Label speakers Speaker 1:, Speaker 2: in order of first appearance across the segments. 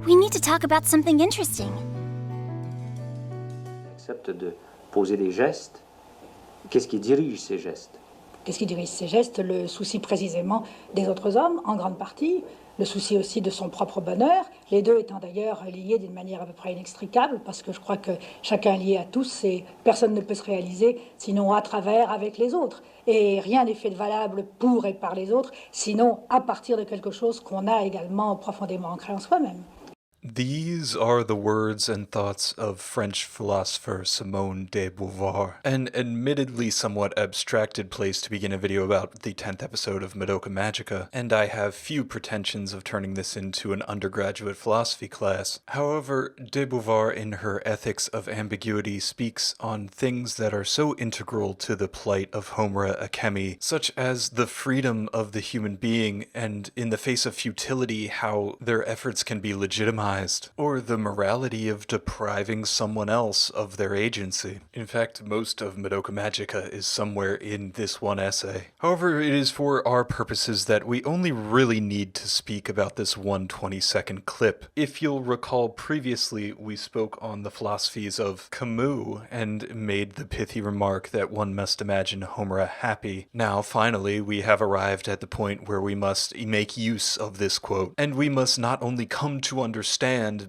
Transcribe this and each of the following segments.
Speaker 1: We need to talk about something interesting.
Speaker 2: Accepte de poser des gestes. Qu'est-ce qui dirige ces gestes?
Speaker 3: Qu'est-ce qui dirige ces gestes? Le souci précisément des autres hommes, en grande partie, le souci aussi de son propre bonheur, les deux étant d'ailleurs liés d'une manière à peu près inextricable, parce que je crois que chacun est lié à tous et personne ne peut se réaliser sinon à travers, avec les autres. Et rien n'est fait de valable pour et par les autres, sinon à partir de quelque chose qu'on a également profondément ancré en soi-même.
Speaker 4: These are the words and thoughts of French philosopher Simone de Beauvoir, an admittedly somewhat abstracted place to begin a video about the 10th episode of Madoka Magica, and I have few pretensions of turning this into an undergraduate philosophy class. However, de Beauvoir in her Ethics of Ambiguity speaks on things that are so integral to the plight of Homura Akemi, such as the freedom of the human being, and in the face of futility, how their efforts can be legitimized, or the morality of depriving someone else of their agency. In fact, most of Madoka Magica is somewhere in this one essay. However, it is for our purposes that we only really need to speak about this 120-second clip. If you'll recall, previously we spoke on the philosophies of Camus and made the pithy remark that one must imagine Homura happy. Now, finally, we have arrived at the point where we must make use of this quote, and we must not only come to understand,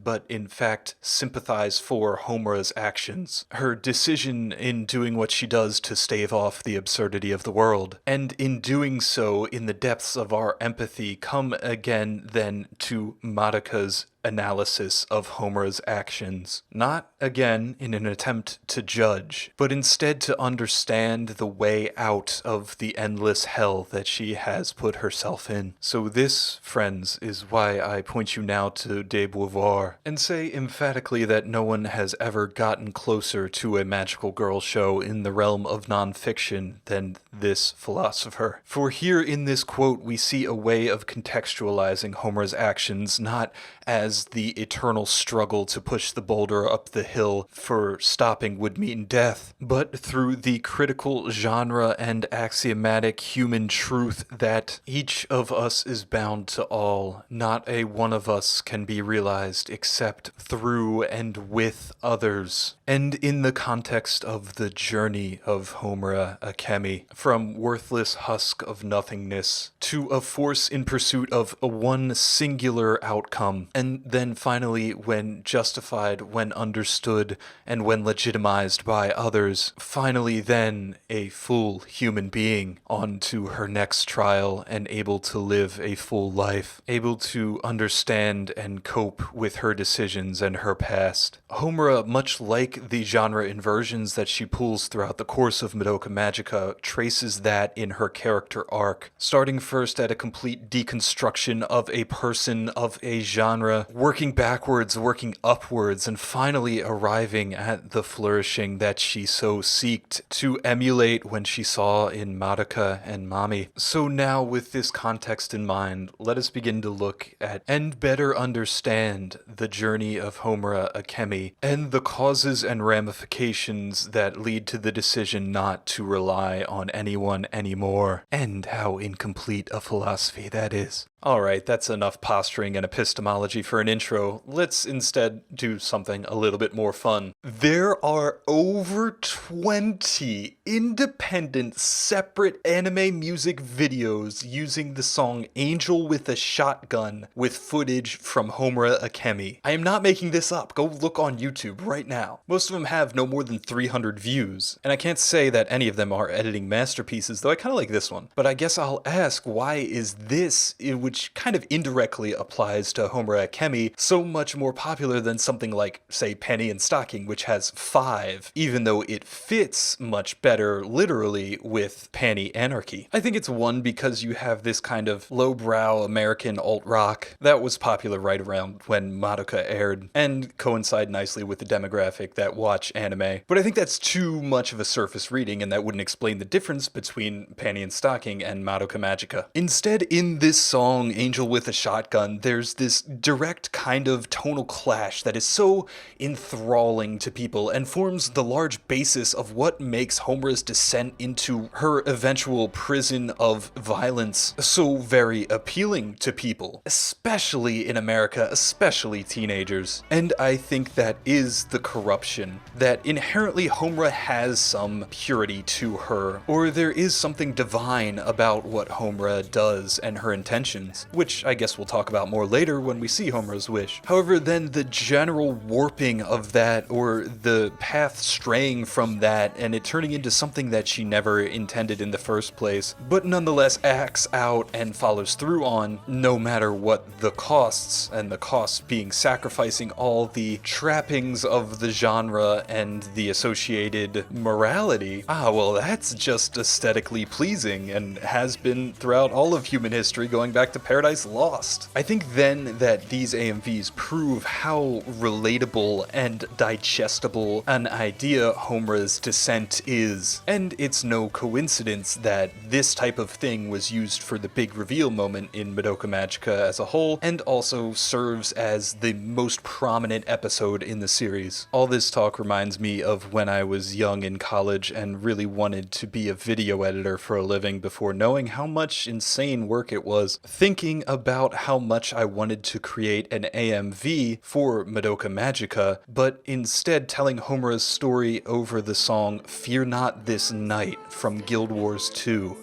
Speaker 4: but in fact sympathize for Homura's actions, her decision in doing what she does to stave off the absurdity of the world, and in doing so, in the depths of our empathy, come again then to Madoka's analysis of Homura's actions, not again in an attempt to judge, but instead to understand the way out of the endless hell that she has put herself in. So this, friends, is why I point you now to de Beauvoir, and say emphatically that no one has ever gotten closer to a magical girl show in the realm of nonfiction than this philosopher. For here in this quote we see a way of contextualizing Homura's actions not as the eternal struggle to push the boulder up the hill for stopping would mean death, but through the critical genre and axiomatic human truth that each of us is bound to all. Not a one of us can be realized except through and with others. And in the context of the journey of Homura Akemi, from worthless husk of nothingness to a force in pursuit of a one singular outcome, and then finally, when justified, when understood, and when legitimized by others, finally then a full human being on to her next trial and able to live a full life, able to understand and cope with her decisions and her past. Homura, much like the genre inversions that she pulls throughout the course of Madoka Magica, traces that in her character arc, starting first at a complete deconstruction of a person, of a genre, working backwards, working upwards, and finally arriving at the flourishing that she so seeked to emulate when she saw in Madoka and Mami. So now, with this context in mind, let us begin to look at and better understand the journey of Homura Akemi and the causes and ramifications that lead to the decision not to rely on anyone anymore, and how incomplete a philosophy that is. Alright, that's enough posturing and epistemology for an intro. Let's instead do something a little bit more fun. There are over 20 independent, separate anime music videos using the song Angel with a Shotgun with footage from Homura Akemi. I am not making this up. Go look on YouTube right now. Most of them have no more than 300 views, and I can't say that any of them are editing masterpieces, though I kind of like this one. But I guess I'll ask, why is this, which kind of indirectly applies to Homura Akemi, so much more popular than something like, say, Penny and Stocking, which has 5, even though it fits much better, literally, with Panty Anarchy? I think it's one, because you have this kind of lowbrow American alt-rock that was popular right around when Madoka aired, and coincide nicely with the demographic that watch anime. But I think that's too much of a surface reading, and that wouldn't explain the difference between Panty and Stocking and Madoka Magica. Instead, in this song, Angel with a Shotgun, there's this direct kind of tonal clash that is so enthralling to people and forms the large basis of what makes Homura's descent into her eventual prison of violence so very appealing to people, especially in America, especially teenagers. And I think that is the corruption, that inherently Homura has some purity to her, or there is something divine about what Homura does and her intentions, which I guess we'll talk about more later when we see Homura's wish. However, then the general warping of that, or the path straying from that, and it turning into something that she never intended in the first place, but nonetheless acts out and follows through on, no matter what the costs, and the costs being sacrificing all the trappings of the genre and the associated morality. Well, that's just aesthetically pleasing, and has been throughout all of human history going back to Paradise Lost. I think then that these AMVs prove how relatable and digestible an idea Homura's Dissent is, and it's no coincidence that this type of thing was used for the big reveal moment in Madoka Magica as a whole, and also serves as the most prominent episode in the series. All this talk reminds me of when I was young in college and really wanted to be a video editor for a living before knowing how much insane work it was, thinking about how much I wanted to create an AMV for Madoka Magica, but instead telling Homura's story over the song Fear Not This Night from Guild Wars 2.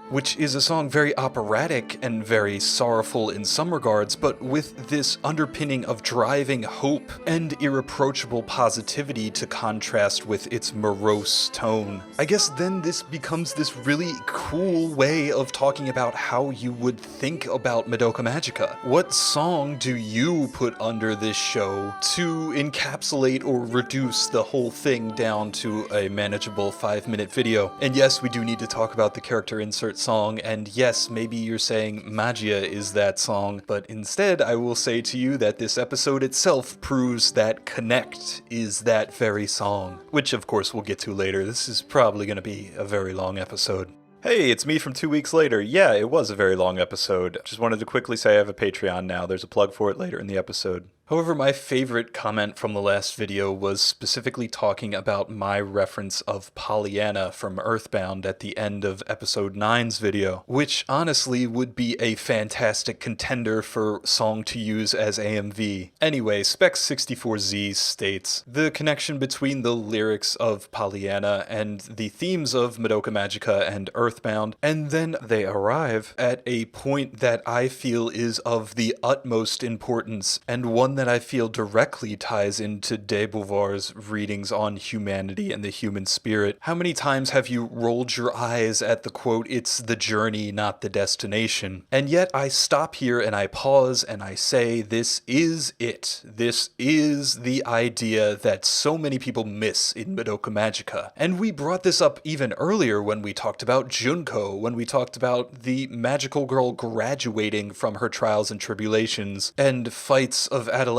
Speaker 4: Which is a song very operatic and very sorrowful in some regards, but with this underpinning of driving hope and irreproachable positivity to contrast with its morose tone. I guess then this becomes this really cool way of talking about how you would think about Madoka Magica. What song do you put under this show to encapsulate or reduce the whole thing down to a manageable 5-minute video? And yes, we do need to talk about the character insert song, and yes, maybe you're saying Magia is that song, but instead I will say to you that this episode itself proves that Connect is that very song, which of course we'll get to later. This is probably going to be a very long episode. Hey, it's me from 2 weeks later. Yeah, it was a very long episode. Just wanted to quickly say I have a Patreon now. There's a plug for it later in the episode. However, my favorite comment from the last video was specifically talking about my reference of Pollyanna from Earthbound at the end of episode 9's video, which honestly would be a fantastic contender for song to use as AMV. Anyway, Specs64Z states, the connection between the lyrics of Pollyanna and the themes of Madoka Magica and Earthbound, and then they arrive at a point that I feel is of the utmost importance, and one that I feel directly ties into de Beauvoir's readings on humanity and the human spirit. How many times have you rolled your eyes at the quote, "It's the journey, not the destination"? And yet I stop here and I pause and I say, this is it. This is the idea that so many people miss in Madoka Magica. And we brought this up even earlier when we talked about Junko, when we talked about the magical girl graduating from her trials and tribulations and fights of adolescence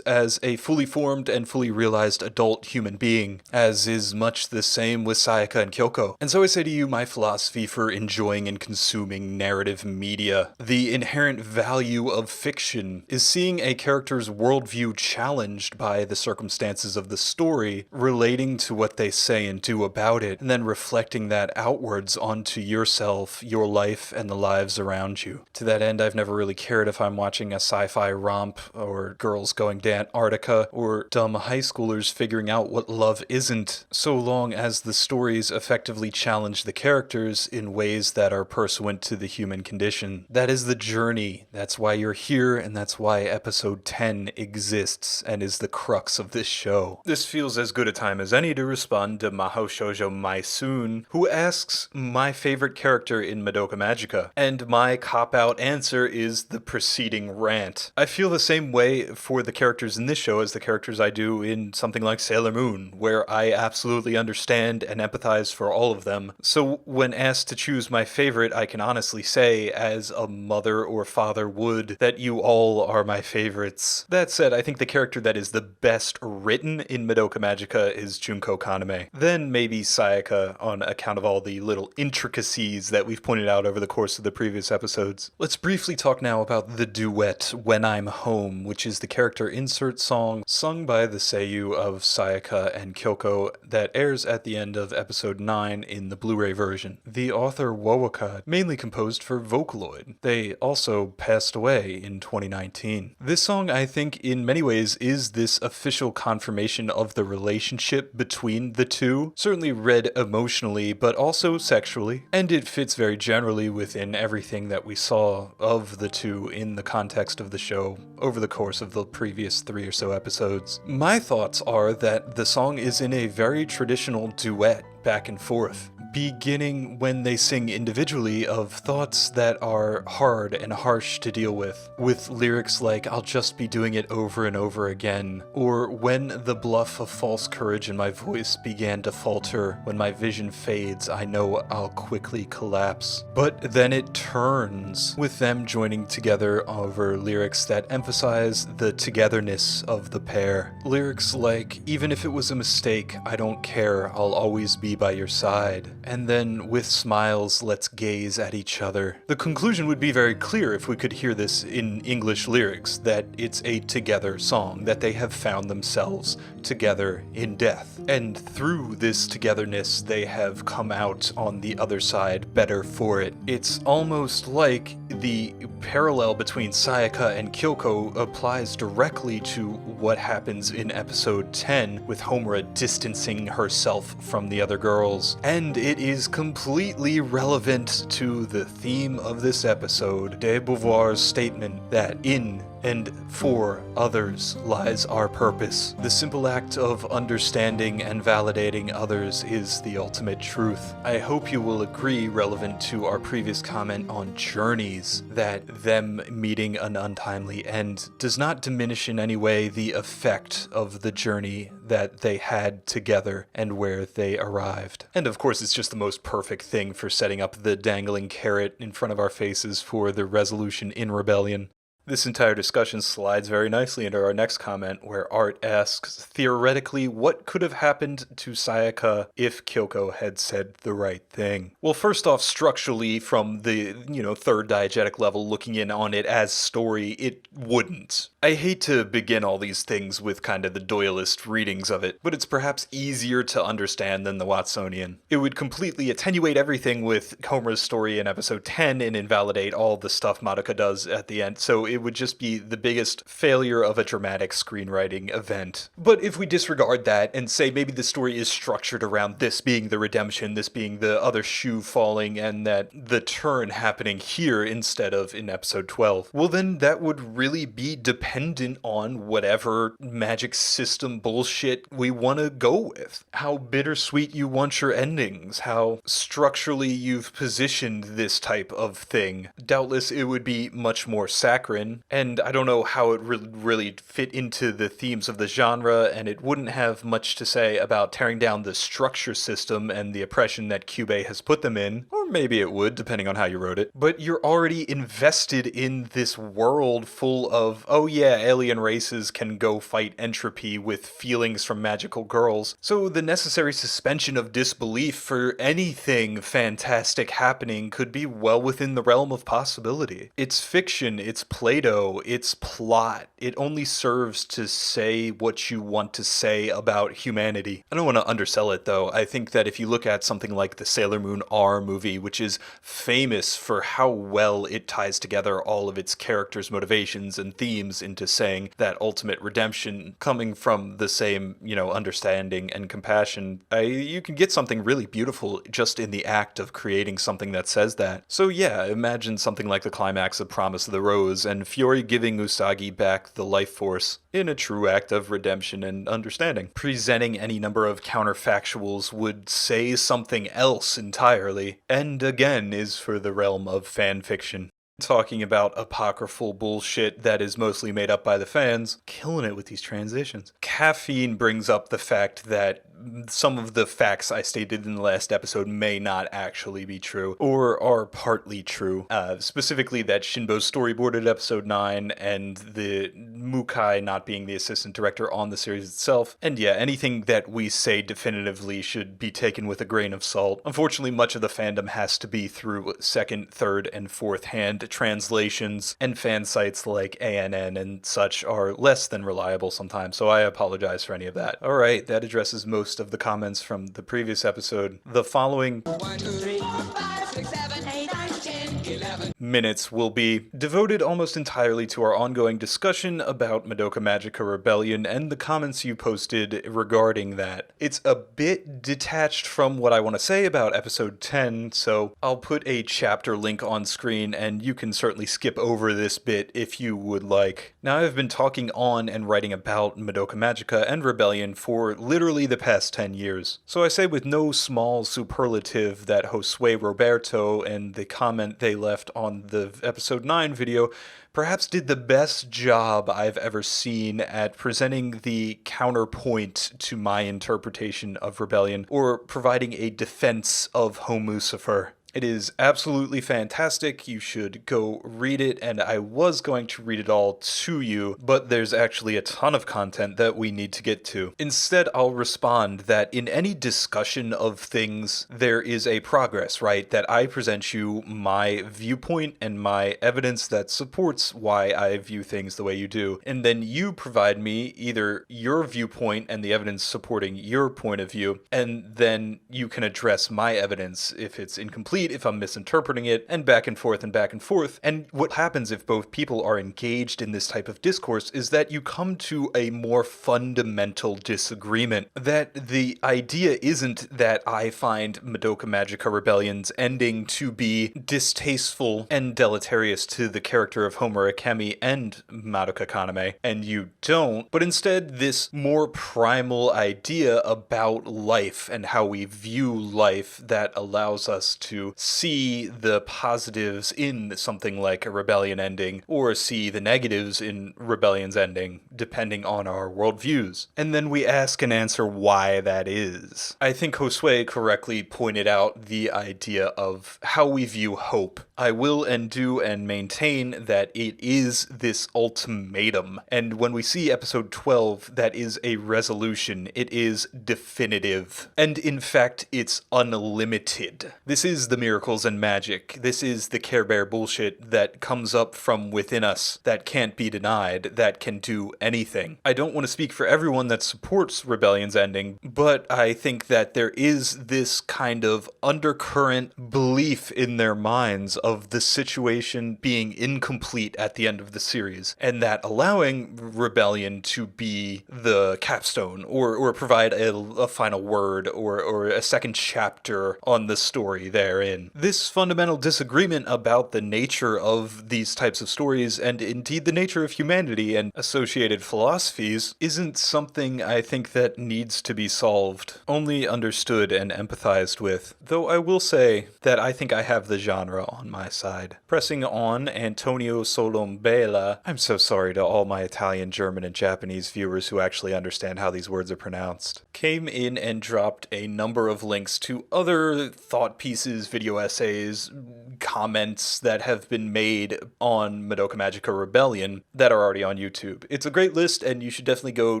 Speaker 4: as a fully formed and fully realized adult human being, as is much the same with Sayaka and Kyoko. And so I say to you, my philosophy for enjoying and consuming narrative media, the inherent value of fiction is seeing a character's worldview challenged by the circumstances of the story, relating to what they say and do about it, and then reflecting that outwards onto yourself, your life, and the lives around you. To that end, I've never really cared if I'm watching a sci-fi romp or girls going to Antarctica or dumb high schoolers figuring out what love isn't, so long as the stories effectively challenge the characters in ways that are pursuant to the human condition. That is the journey. That's why you're here, and that's why episode 10 exists and is the crux of this show. This feels as good a time as any to respond to Maho Shoujo Maisoon, who asks my favorite character in Madoka Magica, and my cop-out answer is the preceding rant. I feel the same way for the characters in this show as the characters I do in something like Sailor Moon, where I absolutely understand and empathize for all of them. So when asked to choose my favorite, I can honestly say, as a mother or father would, that you all are my favorites. That said, I think the character that is the best written in Madoka Magica is Junko Kaname. Then maybe Sayaka, on account of all the little intricacies that we've pointed out over the course of the previous episodes. Let's briefly talk now about the duet When I'm Home, which is is the character insert song sung by the seiyuu of Sayaka and Kyoko that airs at the end of episode 9 in the Blu-ray version. The author Wowoka mainly composed for Vocaloid. They also passed away in 2019. This song, I think, in many ways is this official confirmation of the relationship between the two, certainly read emotionally, but also sexually, and it fits very generally within everything that we saw of the two in the context of the show over the course of the previous 3 or so episodes. My thoughts are that the song is in a very traditional duet back and forth, beginning when they sing individually of thoughts that are hard and harsh to deal with lyrics like "I'll just be doing it over and over again," or "When the bluff of false courage in my voice began to falter, when my vision fades, I know I'll quickly collapse." But then it turns with them joining together over lyrics that emphasize the togetherness of the pair. Lyrics like, "Even if it was a mistake, I don't care, I'll always be by your side." And then, "With smiles, let's gaze at each other." The conclusion would be very clear if we could hear this in English lyrics, that it's a together song, that they have found themselves together in death. And through this togetherness, they have come out on the other side better for it. It's almost like the parallel between Sayaka and Kyoko applies directly to what happens in episode 10 with Homura distancing herself from the other girls. And it is completely relevant to the theme of this episode, de Beauvoir's statement that in and for others lies our purpose. The simple act of understanding and validating others is the ultimate truth. I hope you will agree, relevant to our previous comment on journeys, that them meeting an untimely end does not diminish in any way the effect of the journey that they had together and where they arrived. And of course, it's just the most perfect thing for setting up the dangling carrot in front of our faces for the resolution in rebellion. This entire discussion slides very nicely into our next comment, where Art asks, theoretically, what could have happened to Sayaka if Kyoko had said the right thing? Well, first off, structurally, from the, third diegetic level, looking in on it as story, it wouldn't. I hate to begin all these things with kind of the Doyleist readings of it, but it's perhaps easier to understand than the Watsonian. It would completely attenuate everything with Homura's story in episode 10 and invalidate all the stuff Madoka does at the end, so it would just be the biggest failure of a dramatic screenwriting event. But if we disregard that and say maybe the story is structured around this being the redemption, this being the other shoe falling, and that the turn happening here instead of in episode 12, well then that would really be dependent on whatever magic system bullshit we want to go with. How bittersweet you want your endings, how structurally you've positioned this type of thing. Doubtless it would be much more saccharine, and I don't know how it really fit into the themes of the genre, and it wouldn't have much to say about tearing down the structure system and the oppression that Kyubey has put them in, or maybe it would, depending on how you wrote it. But you're already invested in this world full of, oh yeah, alien races can go fight entropy with feelings from magical girls, so the necessary suspension of disbelief for anything fantastic happening could be well within the realm of possibility. It's fiction, it's Plato, it's plot. It only serves to say what you want to say about humanity. I don't want to undersell it though. I think that if you look at something like the Sailor Moon R movie, which is famous for how well it ties together all of its characters' motivations and themes into saying that ultimate redemption coming from the same, understanding and compassion, you can get something really beautiful just in the act of creating something that says that. So yeah, imagine something like the climax of Promise of the Rose and Fiori giving Usagi back the life force in a true act of redemption and understanding. Presenting any number of counterfactuals would say something else entirely, and again is for the realm of fan fiction. Talking about apocryphal bullshit that is mostly made up by the fans, killing it with these transitions. Caffeine brings up the fact that some of the facts I stated in the last episode may not actually be true, or are partly true. Specifically that Shinbo storyboarded episode 9, and the Mukai not being the assistant director on the series itself. And yeah, anything that we say definitively should be taken with a grain of salt. Unfortunately, much of the fandom has to be through second, third, and fourth hand translations, and fan sites like ANN and such are less than reliable sometimes, so I apologize for any of that. Alright, that addresses most of the comments from the previous episode. The following
Speaker 5: 1, 2, 3, 4, 5, 6, 7, 8, 9, 10, 11
Speaker 4: minutes will be devoted almost entirely to our ongoing discussion about Madoka Magica Rebellion and the comments you posted regarding that. It's a bit detached from what I want to say about episode 10, so I'll put a chapter link on screen and you can certainly skip over this bit if you would like. Now, I've been talking on and writing about Madoka Magica and Rebellion for literally the past 10 years, so I say with no small superlative that Josue Roberto and the comment they left on the episode 9 video perhaps did the best job I've ever seen at presenting the counterpoint to my interpretation of Rebellion, or providing a defense of Homucifer. It is absolutely fantastic. You should go read it, and I was going to read it all to you, but there's actually a ton of content that we need to get to. Instead, I'll respond that in any discussion of things, there is a progress, right? That I present you my viewpoint and my evidence that supports why I view things the way you do. And then you provide me either your viewpoint and the evidence supporting your point of view, and then you can address my evidence if it's incomplete, if I'm misinterpreting it, and back and forth and back and forth. And what happens if both people are engaged in this type of discourse is that you come to a more fundamental disagreement. That the idea isn't that I find Madoka Magica Rebellion's ending to be distasteful and deleterious to the character of Homura Kemi and Madoka Kaname, and you don't, but instead this more primal idea about life and how we view life that allows us to see the positives in something like a Rebellion ending, or see the negatives in Rebellion's ending, depending on our worldviews. And then we ask and answer why that is. I think Josue correctly pointed out the idea of how we view hope. I will and do and maintain that it is this ultimatum. And when we see episode 12, that is a resolution. It is definitive. And in fact, it's unlimited. This is the miracles and magic. This is the Care Bear bullshit that comes up from within us, that can't be denied, that can do anything. I don't want to speak for everyone that supports Rebellion's ending, but I think that there is this kind of undercurrent belief in their minds of the situation being incomplete at the end of the series, and that allowing Rebellion to be the capstone, or provide a final word, or a second chapter on the story therein. This fundamental disagreement about the nature of these types of stories, and indeed the nature of humanity and associated philosophies, isn't something I think that needs to be solved, only understood and empathized with. Though I will say that I think I have the genre on my side. Pressing on, Antonio Solombella. I'm so sorry to all my Italian, German, and Japanese viewers who actually understand how these words are pronounced. Came in and dropped a number of links to other thought pieces, video essays, comments that have been made on Madoka Magica Rebellion that are already on YouTube. It's a great list, and you should definitely go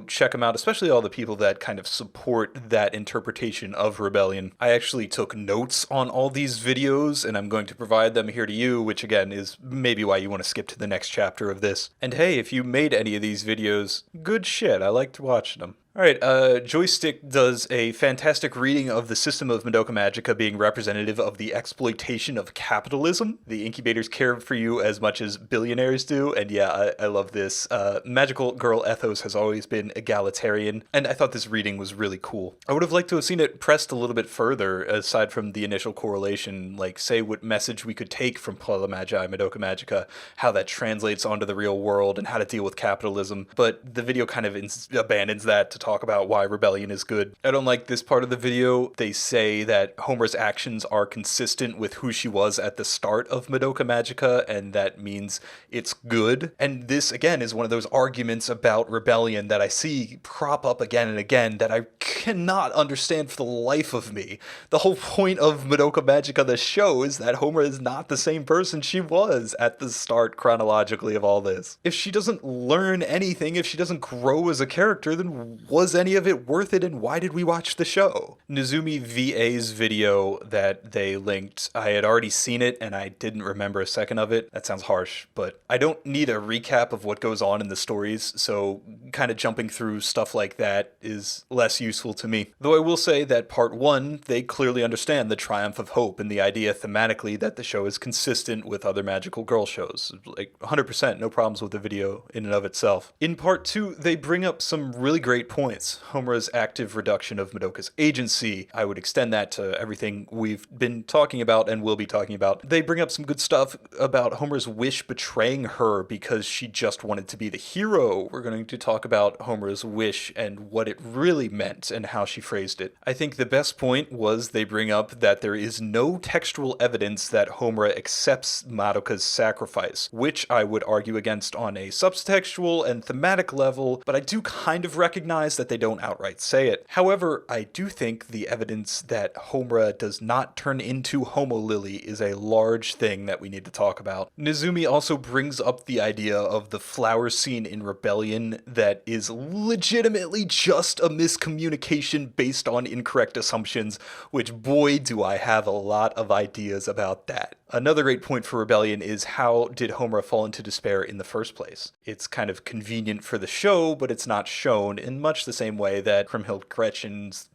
Speaker 4: check them out, especially all the people that kind of support that interpretation of Rebellion. I actually took notes on all these videos, and I'm going to provide them here to you, which again is maybe why you want to skip to the next chapter of this. And hey, if you made any of these videos, good shit, I liked watching them. Alright, Joystick does a fantastic reading of the system of Madoka Magica being representative of the exploitation of capitalism. The incubators care for you as much as billionaires do, and yeah, I love this. Magical girl ethos has always been egalitarian, and I thought this reading was really cool. I would have liked to have seen it pressed a little bit further, aside from the initial correlation, like say what message we could take from Paula Magi, Madoka Magica, how that translates onto the real world, and how to deal with capitalism, but the video kind of abandons that to talk about why rebellion is good. I don't like this part of the video. They say that Homura's actions are consistent with who she was at the start of Madoka Magica, and that means it's good. And this, again, is one of those arguments about rebellion that I see crop up again and again that I cannot understand for the life of me. The whole point of Madoka Magica, the show, is that Homura is not the same person she was at the start chronologically of all this. If she doesn't learn anything, if she doesn't grow as a character, then was any of it worth it, and why did we watch the show? Nizumi VA's video that they linked, I had already seen it and I didn't remember a second of it. That sounds harsh, but I don't need a recap of what goes on in the stories, so kind of jumping through stuff like that is less useful to me. Though I will say that part 1, they clearly understand the triumph of hope and the idea thematically that the show is consistent with other magical girl shows. Like 100% no problems with the video in and of itself. In part 2, they bring up some really great points. Homura's active reduction of Madoka's agency. I would extend that to everything we've been talking about and will be talking about. They bring up some good stuff about Homura's wish betraying her because she just wanted to be the hero. We're going to talk about Homura's wish and what it really meant and how she phrased it. I think the best point was they bring up that there is no textual evidence that Homura accepts Madoka's sacrifice, which I would argue against on a subtextual and thematic level, but I do kind of recognize that they don't outright say it. However, I do think the evidence that Homura does not turn into Homo Lily is a large thing that we need to talk about. Nizumi also brings up the idea of the flower scene in Rebellion that is legitimately just a miscommunication based on incorrect assumptions, which boy do I have a lot of ideas about that. Another great point for Rebellion is how did Homura fall into despair in the first place? It's kind of convenient for the show, but it's not shown in much the same way that Kriemhild Gretchen's,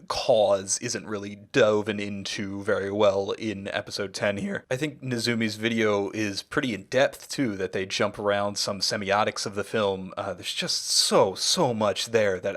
Speaker 4: cause isn't really dove into very well in episode 10 here. I think Nizumi's video is pretty in-depth too, that they jump around some semiotics of the film. There's just so much there that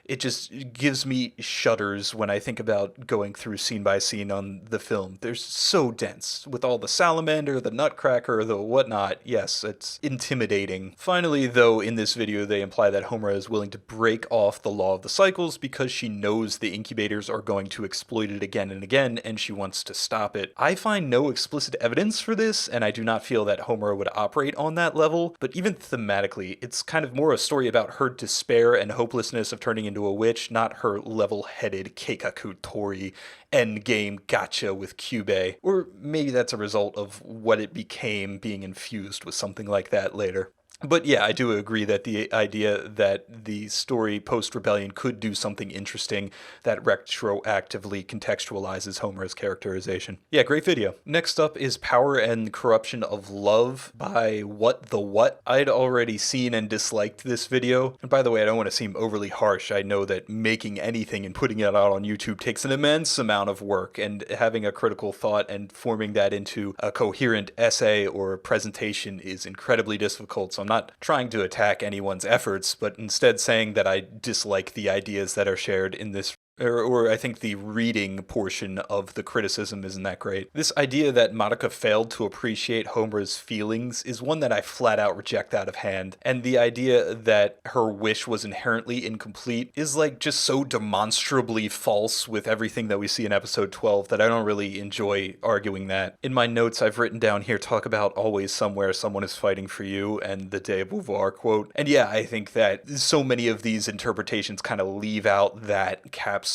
Speaker 4: it just gives me shudders when I think about going through scene by scene on the film. They're so dense, with all the salamander, the nutcracker, the whatnot. Yes, it's intimidating. Finally, though, in this video, they imply that Homura is willing to break off the law of the cycles because she knows the incubators are going to exploit it again and again, and she wants to stop it. I find no explicit evidence for this, and I do not feel that Homura would operate on that level, but even thematically, it's kind of more a story about her despair and hopelessness of turning into a witch, not her level-headed Keikaku Tori endgame gotcha with Kyubey. Or maybe that's a result of what it became being infused with something like that later. But yeah, I do agree that the idea that the story post-Rebellion could do something interesting that retroactively contextualizes Homura's characterization. Yeah, great video. Next up is Power and Corruption of Love by What the What. I'd already seen and disliked this video. And by the way, I don't want to seem overly harsh. I know that making anything and putting it out on YouTube takes an immense amount of work, and having a critical thought and forming that into a coherent essay or presentation is incredibly difficult. So I'm not trying to attack anyone's efforts, but instead saying that I dislike the ideas that are shared in this, or I think the reading portion of the criticism isn't that great. This idea that Madoka failed to appreciate Homura's feelings is one that I flat out reject out of hand, and the idea that her wish was inherently incomplete is like just so demonstrably false with everything that we see in episode 12 that I don't really enjoy arguing that. In my notes I've written down here, talk about always somewhere someone is fighting for you, and the de Beauvoir quote. And yeah, I think that so many of these interpretations kind of leave out that capstone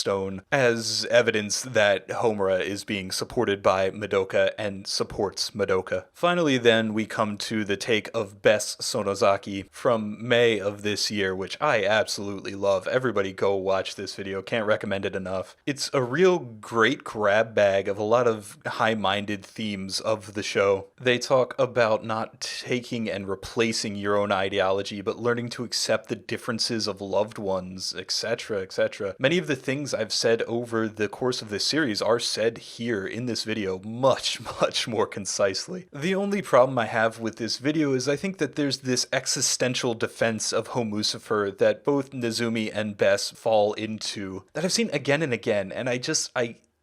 Speaker 4: as evidence that Homura is being supported by Madoka and supports Madoka. Finally then, we come to the take of Best Sonozaki from May of this year, which I absolutely love. Everybody go watch this video, can't recommend it enough. It's a real great grab bag of a lot of high-minded themes of the show. They talk about not taking and replacing your own ideology, but learning to accept the differences of loved ones, etc., etc. Many of the things I've said over the course of this series are said here in this video much more concisely. The only problem I have with this video is I think that there's this existential defense of Homucifer that both Nizumi and Bess fall into that I've seen again and again, and I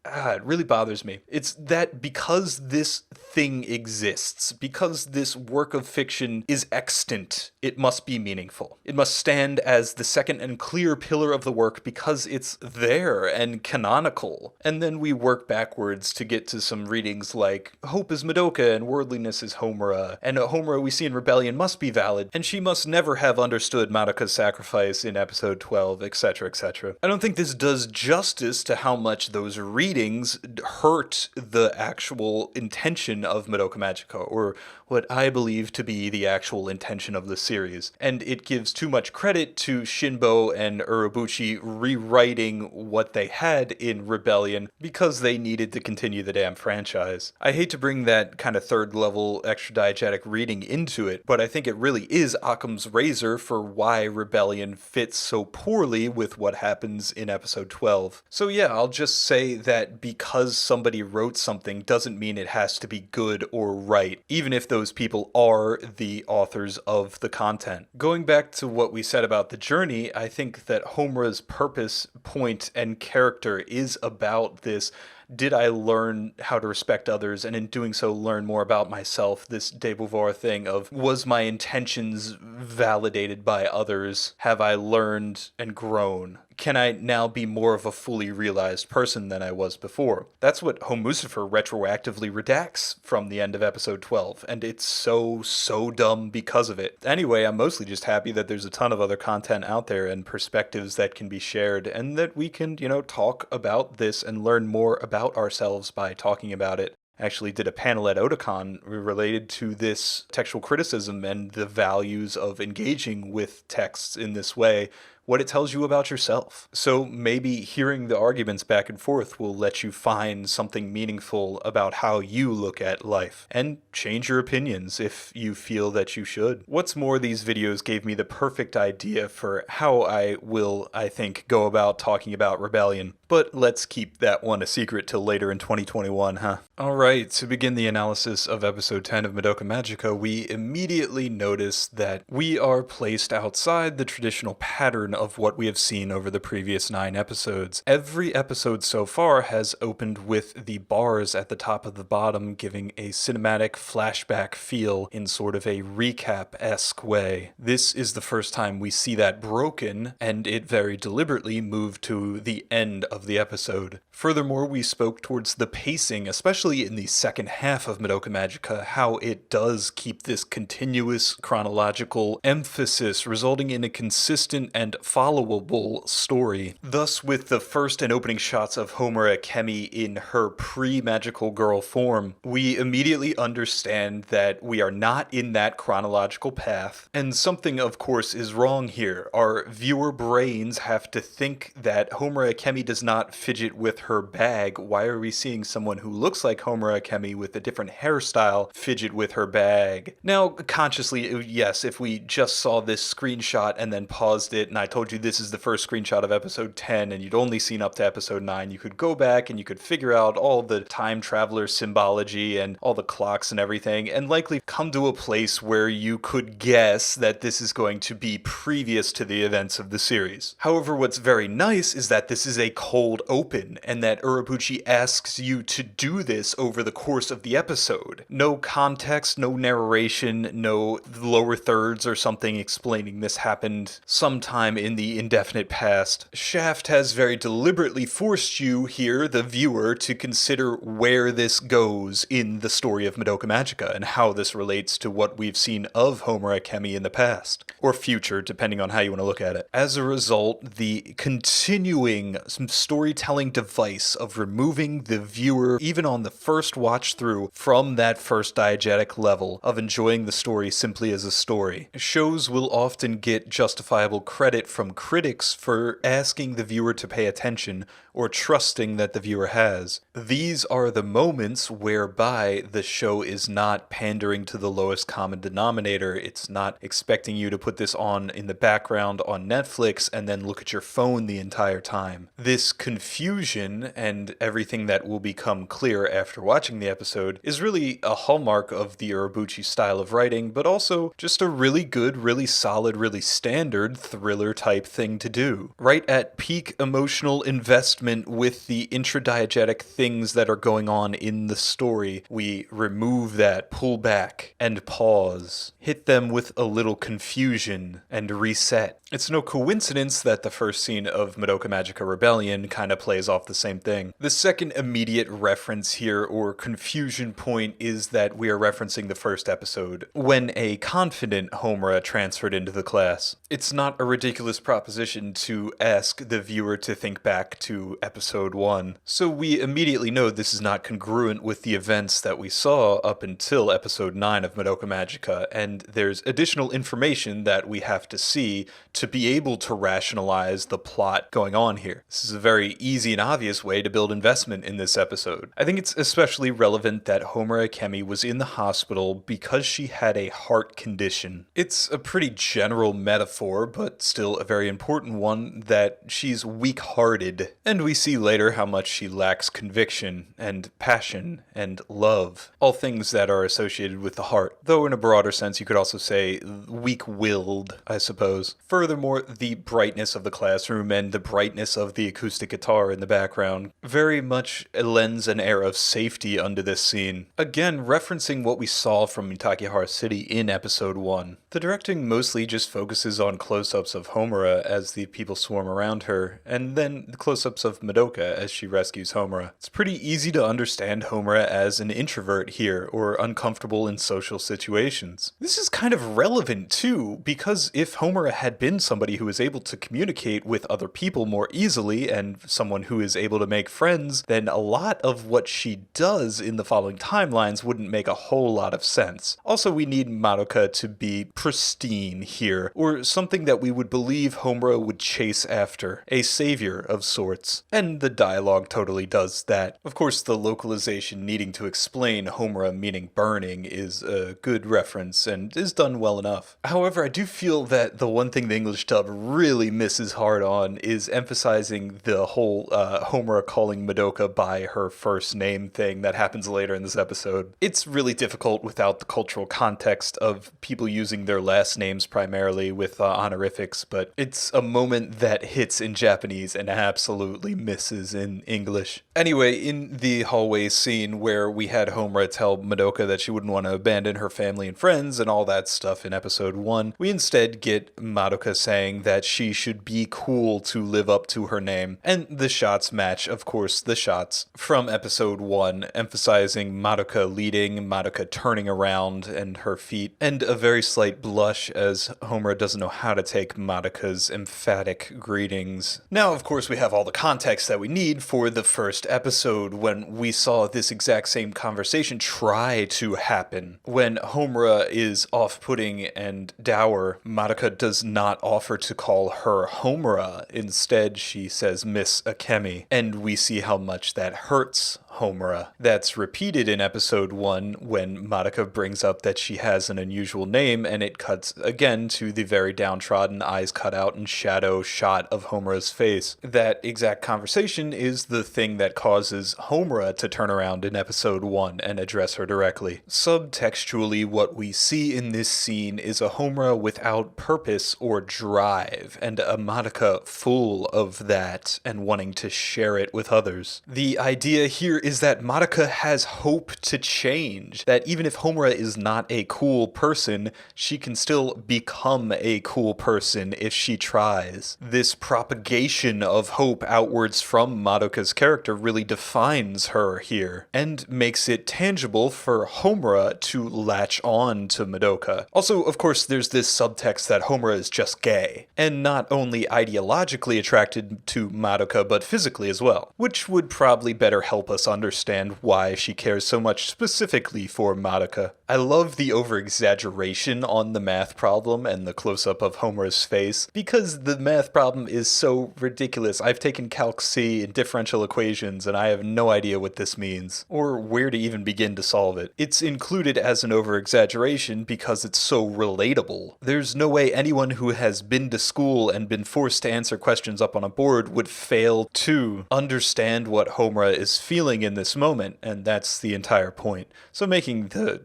Speaker 4: it really bothers me. It's that because this thing exists, because this work of fiction is extant, it must be meaningful. It must stand as the second and clear pillar of the work because it's there and canonical. And then we work backwards to get to some readings like Hope is Madoka and Worldliness is Homura, and Homura we see in Rebellion must be valid, and she must never have understood Madoka's sacrifice in episode 12, etc., etc. I don't think this does justice to how much those readings hurt the actual intention of Madoka Magica, or what I believe to be the actual intention of the series. And it gives too much credit to Shinbo and Urobuchi rewriting what they had in Rebellion because they needed to continue the damn franchise. I hate to bring that kind of third level extra diegetic reading into it, but I think it really is Occam's razor for why Rebellion fits so poorly with what happens in episode 12. So yeah, I'll just say that because somebody wrote something doesn't mean it has to be good or right, even if those people are the authors of the content. Going back to what we said about the journey, I think that Homura's purpose, point, and character is about this. Did I learn how to respect others, and in doing so learn more about myself? This de Beauvoir thing of, was my intentions validated by others? Have I learned and grown? Can I now be more of a fully realized person than I was before? That's what Homucifer retroactively redacts from the end of episode 12, and it's so dumb because of it. Anyway, I'm mostly just happy that there's a ton of other content out there and perspectives that can be shared, and that we can, talk about this and learn more about ourselves by talking about it. I actually did a panel at Otakon related to this textual criticism and the values of engaging with texts in this way, what it tells you about yourself. So maybe hearing the arguments back and forth will let you find something meaningful about how you look at life, and change your opinions if you feel that you should. What's more, these videos gave me the perfect idea for how I will, I think, go about talking about Rebellion. But let's keep that one a secret till later in 2021, huh? Alright, to begin the analysis of episode 10 of Madoka Magica, we immediately notice that we are placed outside the traditional pattern of what we have seen over the previous 9 episodes. Every episode so far has opened with the bars at the top of the bottom giving a cinematic flashback feel in sort of a recap-esque way. This is the first time we see that broken, and it very deliberately moved to the end of the episode. Furthermore, we spoke towards the pacing, especially in the second half of Madoka Magica, how it does keep this continuous chronological emphasis, resulting in a consistent and followable story. Thus, with the first and opening shots of Homura Kemi in her pre-magical girl form, we immediately understand that we are not in that chronological path, and something of course is wrong here. Our viewer brains have to think that Homura Kemi does not fidget with her bag. Why are we seeing someone who looks like Homura Kemi with a different hairstyle fidget with her bag? Now, consciously, yes, if we just saw this screenshot and then paused it, and I told you this is the first screenshot of episode 10, and you'd only seen up to episode 9, you could go back and you could figure out all the time traveler symbology and all the clocks and everything, and likely come to a place where you could guess that this is going to be previous to the events of the series. However, what's very nice is that this is a cold open, and that Urobuchi asks you to do this over the course of the episode. No context, no narration, no lower thirds or something explaining this happened sometime in the indefinite past. Shaft has very deliberately forced you here, the viewer, to consider where this goes in the story of Madoka Magica and how this relates to what we've seen of Homura Kemi in the past, or future, depending on how you want to look at it. As a result, the continuing storytelling device of removing the viewer, even on the first watch through, from that first diegetic level of enjoying the story simply as a story. Shows will often get justifiable credit from critics for asking the viewer to pay attention or trusting that the viewer has. These are the moments whereby the show is not pandering to the lowest common denominator. It's not expecting you to put this on in the background on Netflix and then look at your phone the entire time. This confusion and everything that will become clear after watching the episode is really a hallmark of the Urobuchi style of writing, but also just a really good, really solid, really standard thriller type thing to do. Right at peak emotional investment with the intradiegetic things that are going on in the story, we remove that, pull back, and pause. Hit them with a little confusion and reset. It's no coincidence that the first scene of Madoka Magica Rebellion kind of plays off the same thing. The second immediate reference here, or confusion point, is that we are referencing the first episode, when a confident Homura transferred into the class. It's not a ridiculous proposition to ask the viewer to think back to episode 1, so we immediately know this is not congruent with the events that we saw up until episode 9 of Madoka Magica, and there's additional information that we have to see to be able to rationalize the plot going on here. This is a very easy and obvious way to build investment in this episode. I think it's especially relevant that Homura Kemi was in the hospital because she had a heart condition. It's a pretty general metaphor, but still a very important one, that she's weak-hearted, and we see later how much she lacks conviction and passion and love, all things that are associated with the heart, though in a broader sense you could also say weak-willed, I suppose. Furthermore, the brightness of the classroom and the brightness of the acoustic guitar in the background very much lends an air of safety under this scene. Again, referencing what we saw from Mutakihara City in episode 1. The directing mostly just focuses on close-ups of Homura as the people swarm around her, and then the close-ups of Madoka as she rescues Homura. It's pretty easy to understand Homura as an introvert here, or uncomfortable in social situations. This is kind of relevant too, because if Homura had been somebody who is able to communicate with other people more easily, and someone who is able to make friends, then a lot of what she does in the following timelines wouldn't make a whole lot of sense. Also, we need Madoka to be pristine here, or something that we would believe Homura would chase after, a savior of sorts. And the dialogue totally does that. Of course, the localization needing to explain Homura meaning burning is a good reference, and is done well enough. However, I do feel that the one thing the English dub really misses hard on is emphasizing the whole Homura calling Madoka by her first name thing that happens later in this episode. It's really difficult without the cultural context of people using their last names primarily with honorifics, but it's a moment that hits in Japanese and absolutely misses in English. Anyway, in the hallway scene where we had Homura tell Madoka that she wouldn't want to abandon her family and friends and all that stuff in episode 1, we instead get Madoka saying that she should be cool to live up to her name, and the shots match, of course, the shots from episode 1, emphasizing Madoka leading, Madoka turning around and her feet, and a very slight blush as Homura doesn't know how to take Madoka's emphatic greetings. Now, of course, we have all the context that we need for the first episode when we saw this exact same conversation try to happen. When Homura is off-putting and dour, Madoka does not offer to call her Homura. Instead, she says Miss Akemi, and we see how much that hurts Homura. That's repeated in episode 1 when Madoka brings up that she has an unusual name, and it cuts again to the very downtrodden, eyes cut out and shadow shot of Homura's face. That exact conversation is the thing that causes Homura to turn around in episode 1 and address her directly. Subtextually, what we see in this scene is a Homura without purpose or drive, and a Madoka full of that and wanting to share it with others. The idea here is that Madoka has hope to change, that even if Homura is not a cool person, she can still become a cool person if she tries. This propagation of hope outwards from Madoka's character really defines her here, and makes it tangible for Homura to latch on to Madoka. Also, of course, there's this subtext that Homura is just gay, and not only ideologically attracted to Madoka, but physically as well, which would probably better help us understand why she cares so much specifically for Madoka. I love the over-exaggeration on the math problem and the close-up of Homura's face, because the math problem is so ridiculous. I've taken Calc C in differential equations, and I have no idea what this means, or where to even begin to solve it. It's included as an over-exaggeration because it's so relatable. There's no way anyone who has been to school and been forced to answer questions up on a board would fail to understand what Homura is feeling in this moment, and that's the entire point. So making the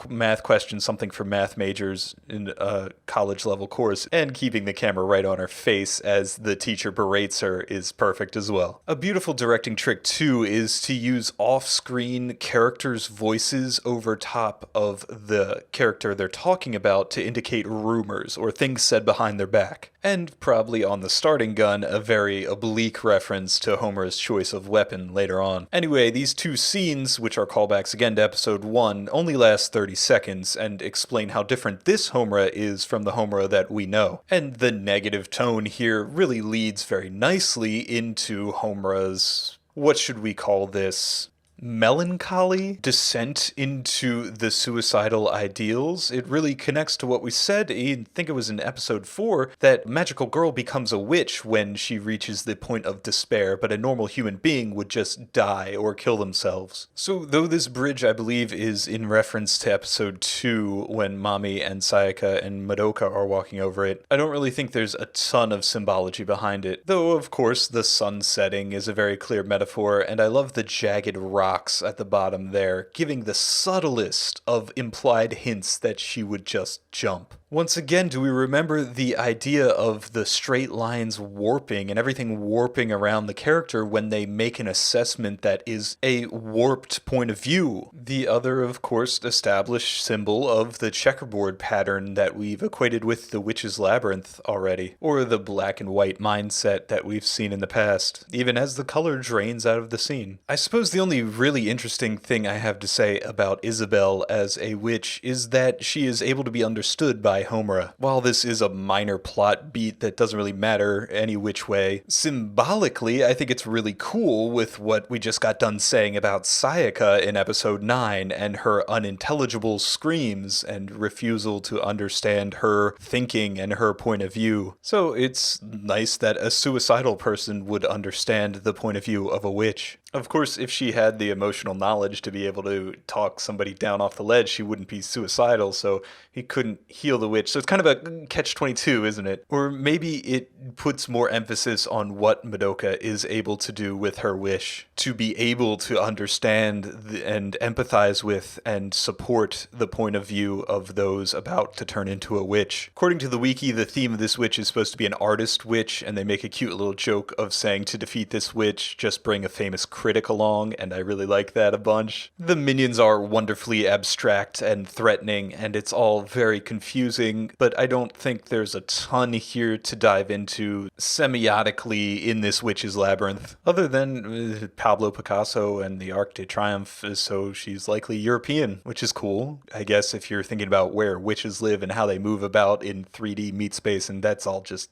Speaker 4: math question, something for math majors in a college-level course, and keeping the camera right on her face as the teacher berates her is perfect as well. A beautiful directing trick, too, is to use off-screen characters' voices over top of the character they're talking about to indicate rumors or things said behind their back. And probably on the starting gun, a very oblique reference to Homura's choice of weapon later on. Anyway, these two scenes, which are callbacks again to episode 1, only last 30 seconds and explain how different this Homura is from the Homura that we know. And the negative tone here really leads very nicely into Homura's, what should we call this? Melancholy descent into the suicidal ideals. It really connects to what we said, I think it was in episode 4, that magical girl becomes a witch when she reaches the point of despair, but a normal human being would just die or kill themselves. So though this bridge, I believe, is in reference to episode 2 when Mami and Sayaka and Madoka are walking over it, I don't really think there's a ton of symbology behind it. Though, of course, the sun setting is a very clear metaphor, and I love the jagged rocks at the bottom there, giving the subtlest of implied hints that she would just jump. Once again, do we remember the idea of the straight lines warping and everything warping around the character when they make an assessment that is a warped point of view? The other, of course, established symbol of the checkerboard pattern that we've equated with the Witch's Labyrinth already, or the black and white mindset that we've seen in the past, even as the color drains out of the scene. I suppose the only really interesting thing I have to say about Isabelle as a witch is that she is able to be understood by Homura. While this is a minor plot beat that doesn't really matter any which way, symbolically I think it's really cool with what we just got done saying about Sayaka in episode 9 and her unintelligible screams and refusal to understand her thinking and her point of view. So it's nice that a suicidal person would understand the point of view of a witch. Of course, if she had the emotional knowledge to be able to talk somebody down off the ledge, she wouldn't be suicidal, so he couldn't heal the witch. So it's kind of a catch-22, isn't it? Or maybe it puts more emphasis on what Madoka is able to do with her wish, to be able to understand and empathize with and support the point of view of those about to turn into a witch. According to the wiki, the theme of this witch is supposed to be an artist witch, and they make a cute little joke of saying to defeat this witch, just bring a famous critic along, and I really like that a bunch. The minions are wonderfully abstract and threatening, and it's all very confusing, but I don't think there's a ton here to dive into semiotically in this Witch's Labyrinth, other than Pablo Picasso and the Arc de Triomphe, so she's likely European, which is cool, I guess, if you're thinking about where witches live and how they move about in 3D meat space, and that's all just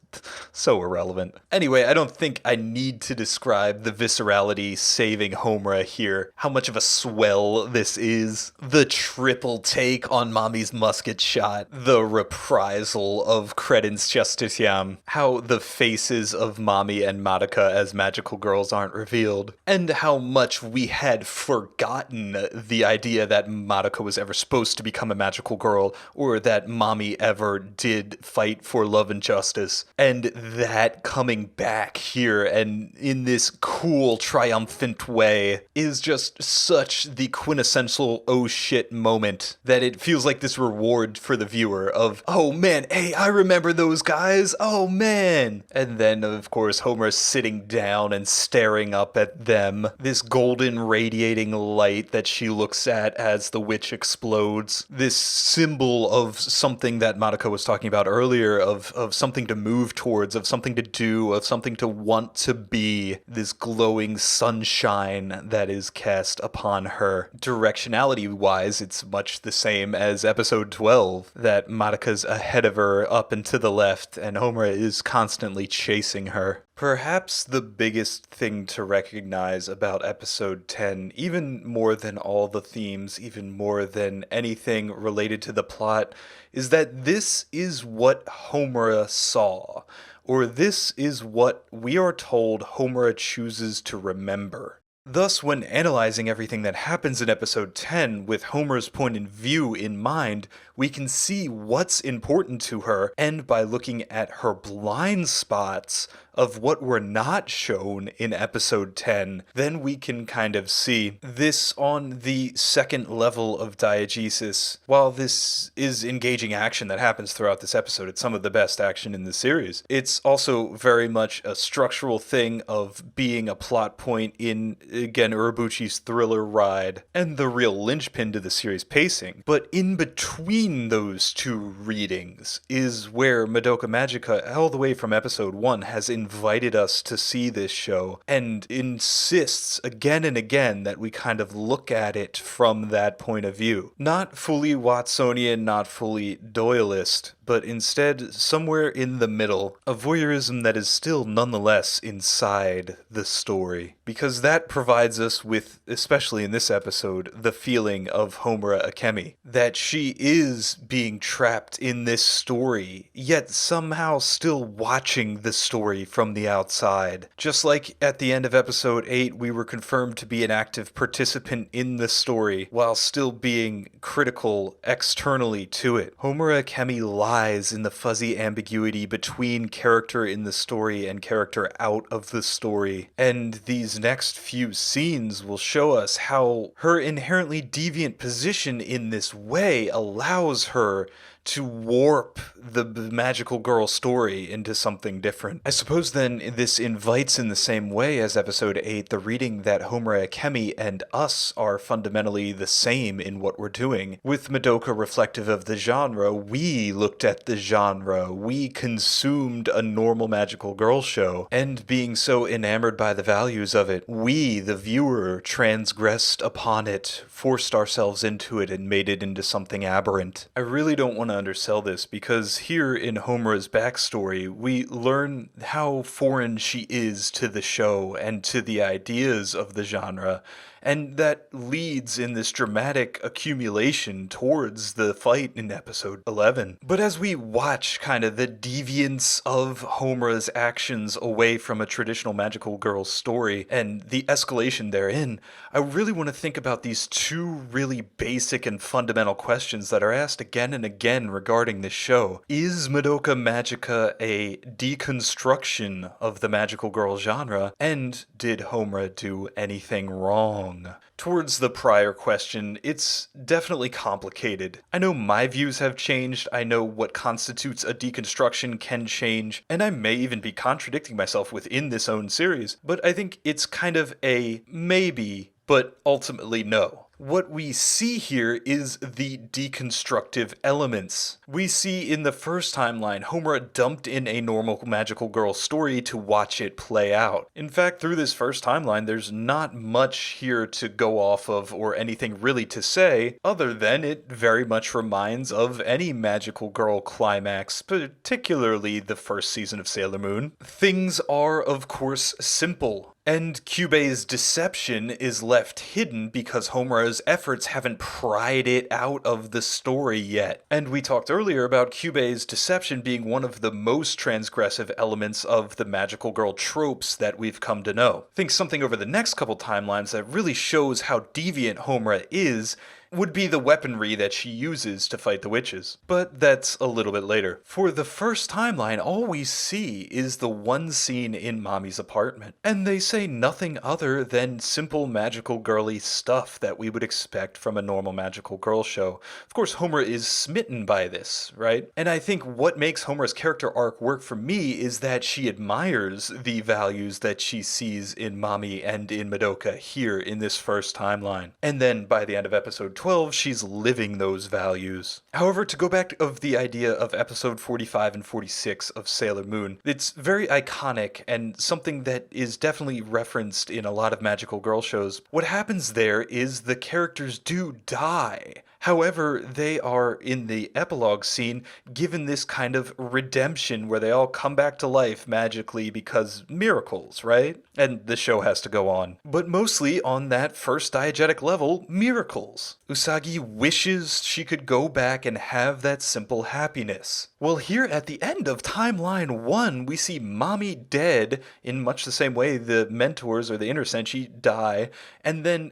Speaker 4: so irrelevant. Anyway, I don't think I need to describe the viscerality saving Homura here, how much of a swell this is, the triple take on Mami's musket shot, the reprisal of Credence Justitiam, how the faces of Mami and Madoka as magical girls aren't revealed, and how much we had forgotten the idea that Madoka was ever supposed to become a magical girl, or that Mami ever did fight for love and justice, and that coming back here and in this cool, triumphant way is just such the quintessential oh shit moment that it feels like this reward for the viewer of, oh man, hey, I remember those guys, oh man. And then of course Homer sitting down and staring up at them, this golden radiating light that she looks at as the witch explodes, this symbol of something that Madoka was talking about earlier, of something to move towards, of something to do, of something to want to be, this glowing sunshine that is cast upon her. Directionality-wise, it's much the same as episode 12, that Madoka's ahead of her up and to the left, and Homura is constantly chasing her. Perhaps the biggest thing to recognize about episode 10, even more than all the themes, even more than anything related to the plot, is that this is what Homura saw, or this is what we are told Homura chooses to remember. Thus, when analyzing everything that happens in episode 10 with Homura's point of view in mind, we can see what's important to her, and by looking at her blind spots of what we're not shown in episode 10, then we can kind of see this on the second level of diegesis. While this is engaging action that happens throughout this episode, it's some of the best action in the series. It's also very much a structural thing of being a plot point in, again, Urobuchi's thriller ride and the real linchpin to the series pacing. But in between those two readings is where Madoka Magica, all the way from episode 1, has invited us to see this show and insists again and again that we kind of look at it from that point of view. Not fully Watsonian, not fully Doyleist, but instead somewhere in the middle, a voyeurism that is still nonetheless inside the story. Because that provides us with, especially in this episode, the feeling of Homura Akemi. That she is being trapped in this story, yet somehow still watching the story from the outside. Just like at the end of episode 8, we were confirmed to be an active participant in the story, while still being critical externally to it. Homura Akemi lies in the fuzzy ambiguity between character in the story and character out of the story. And these next few scenes will show us how her inherently deviant position in this way allows her to warp the magical girl story into something different. I suppose then this invites in the same way as episode 8 the reading that Homura Akemi and us are fundamentally the same in what we're doing. With Madoka reflective of the genre, we looked at the genre, we consumed a normal magical girl show, and being so enamored by the values of it, we, the viewer, transgressed upon it, forced ourselves into it, and made it into something aberrant. I really don't want to undersell this, because here in Homura's backstory, we learn how foreign she is to the show and to the ideas of the genre, and that leads in this dramatic accumulation towards the fight in episode 11. But as we watch kind of the deviance of Homura's actions away from a traditional magical girl story and the escalation therein, I really want to think about these two really basic and fundamental questions that are asked again and again regarding this show. Is Madoka Magica a deconstruction of the magical girl genre? And did Homura do anything wrong? Towards the prior question, it's definitely complicated. I know my views have changed, I know what constitutes a deconstruction can change, and I may even be contradicting myself within this own series, but I think it's kind of a maybe, but ultimately no. What we see here is the deconstructive elements. We see in the first timeline, Homura dumped in a normal magical girl story to watch it play out. In fact, through this first timeline, there's not much here to go off of or anything really to say, other than it very much reminds of any magical girl climax, particularly the first season of Sailor Moon. Things are, of course, simple. And Kyubei's deception is left hidden because Homura's efforts haven't pried it out of the story yet. And we talked earlier about Kyubei's deception being one of the most transgressive elements of the magical girl tropes that we've come to know. I think something over the next couple timelines that really shows how deviant Homura is would be the weaponry that she uses to fight the witches. But that's a little bit later. For the first timeline, all we see is the one scene in Mami's apartment. And they say nothing other than simple magical girly stuff that we would expect from a normal magical girl show. Of course, Homura is smitten by this, right? And I think what makes Homura's character arc work for me is that she admires the values that she sees in Mami and in Madoka here in this first timeline. And then by the end of episode 12, she's living those values. However, to go back of the idea of episode 45 and 46 of Sailor Moon, it's very iconic and something that is definitely referenced in a lot of magical girl shows. What happens there is the characters do die. However, they are, in the epilogue scene, given this kind of redemption where they all come back to life magically because miracles, right? And the show has to go on. But mostly on that first diegetic level, miracles. Usagi wishes she could go back and have that simple happiness. Well, here at the end of timeline 1, we see Mami dead in much the same way the mentors or the inner senshi die, and then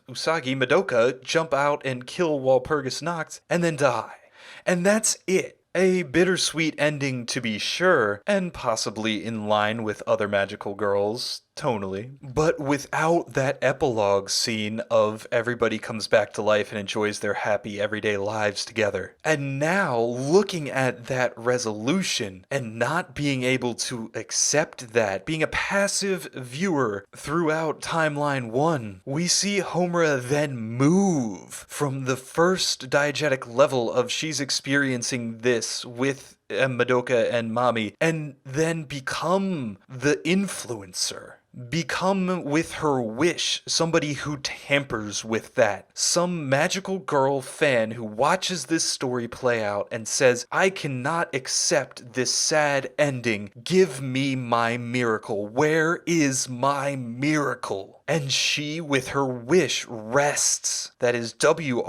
Speaker 4: Usagi, Madoka, jump out and kill Walpurgis Noct, and then die. And that's it. A bittersweet ending to be sure, and possibly in line with other magical girls, tonally, but without that epilogue scene of everybody comes back to life and enjoys their happy everyday lives together. And now, looking at that resolution and not being able to accept that, being a passive viewer throughout timeline 1, we see Homura then move from the first diegetic level of she's experiencing this with Madoka and Mami, and then become the influencer. Become, with her wish, somebody who tampers with that. Some magical girl fan who watches this story play out and says, I cannot accept this sad ending. Give me my miracle. Where is my miracle? And she, with her wish, rests. That is WRESTS.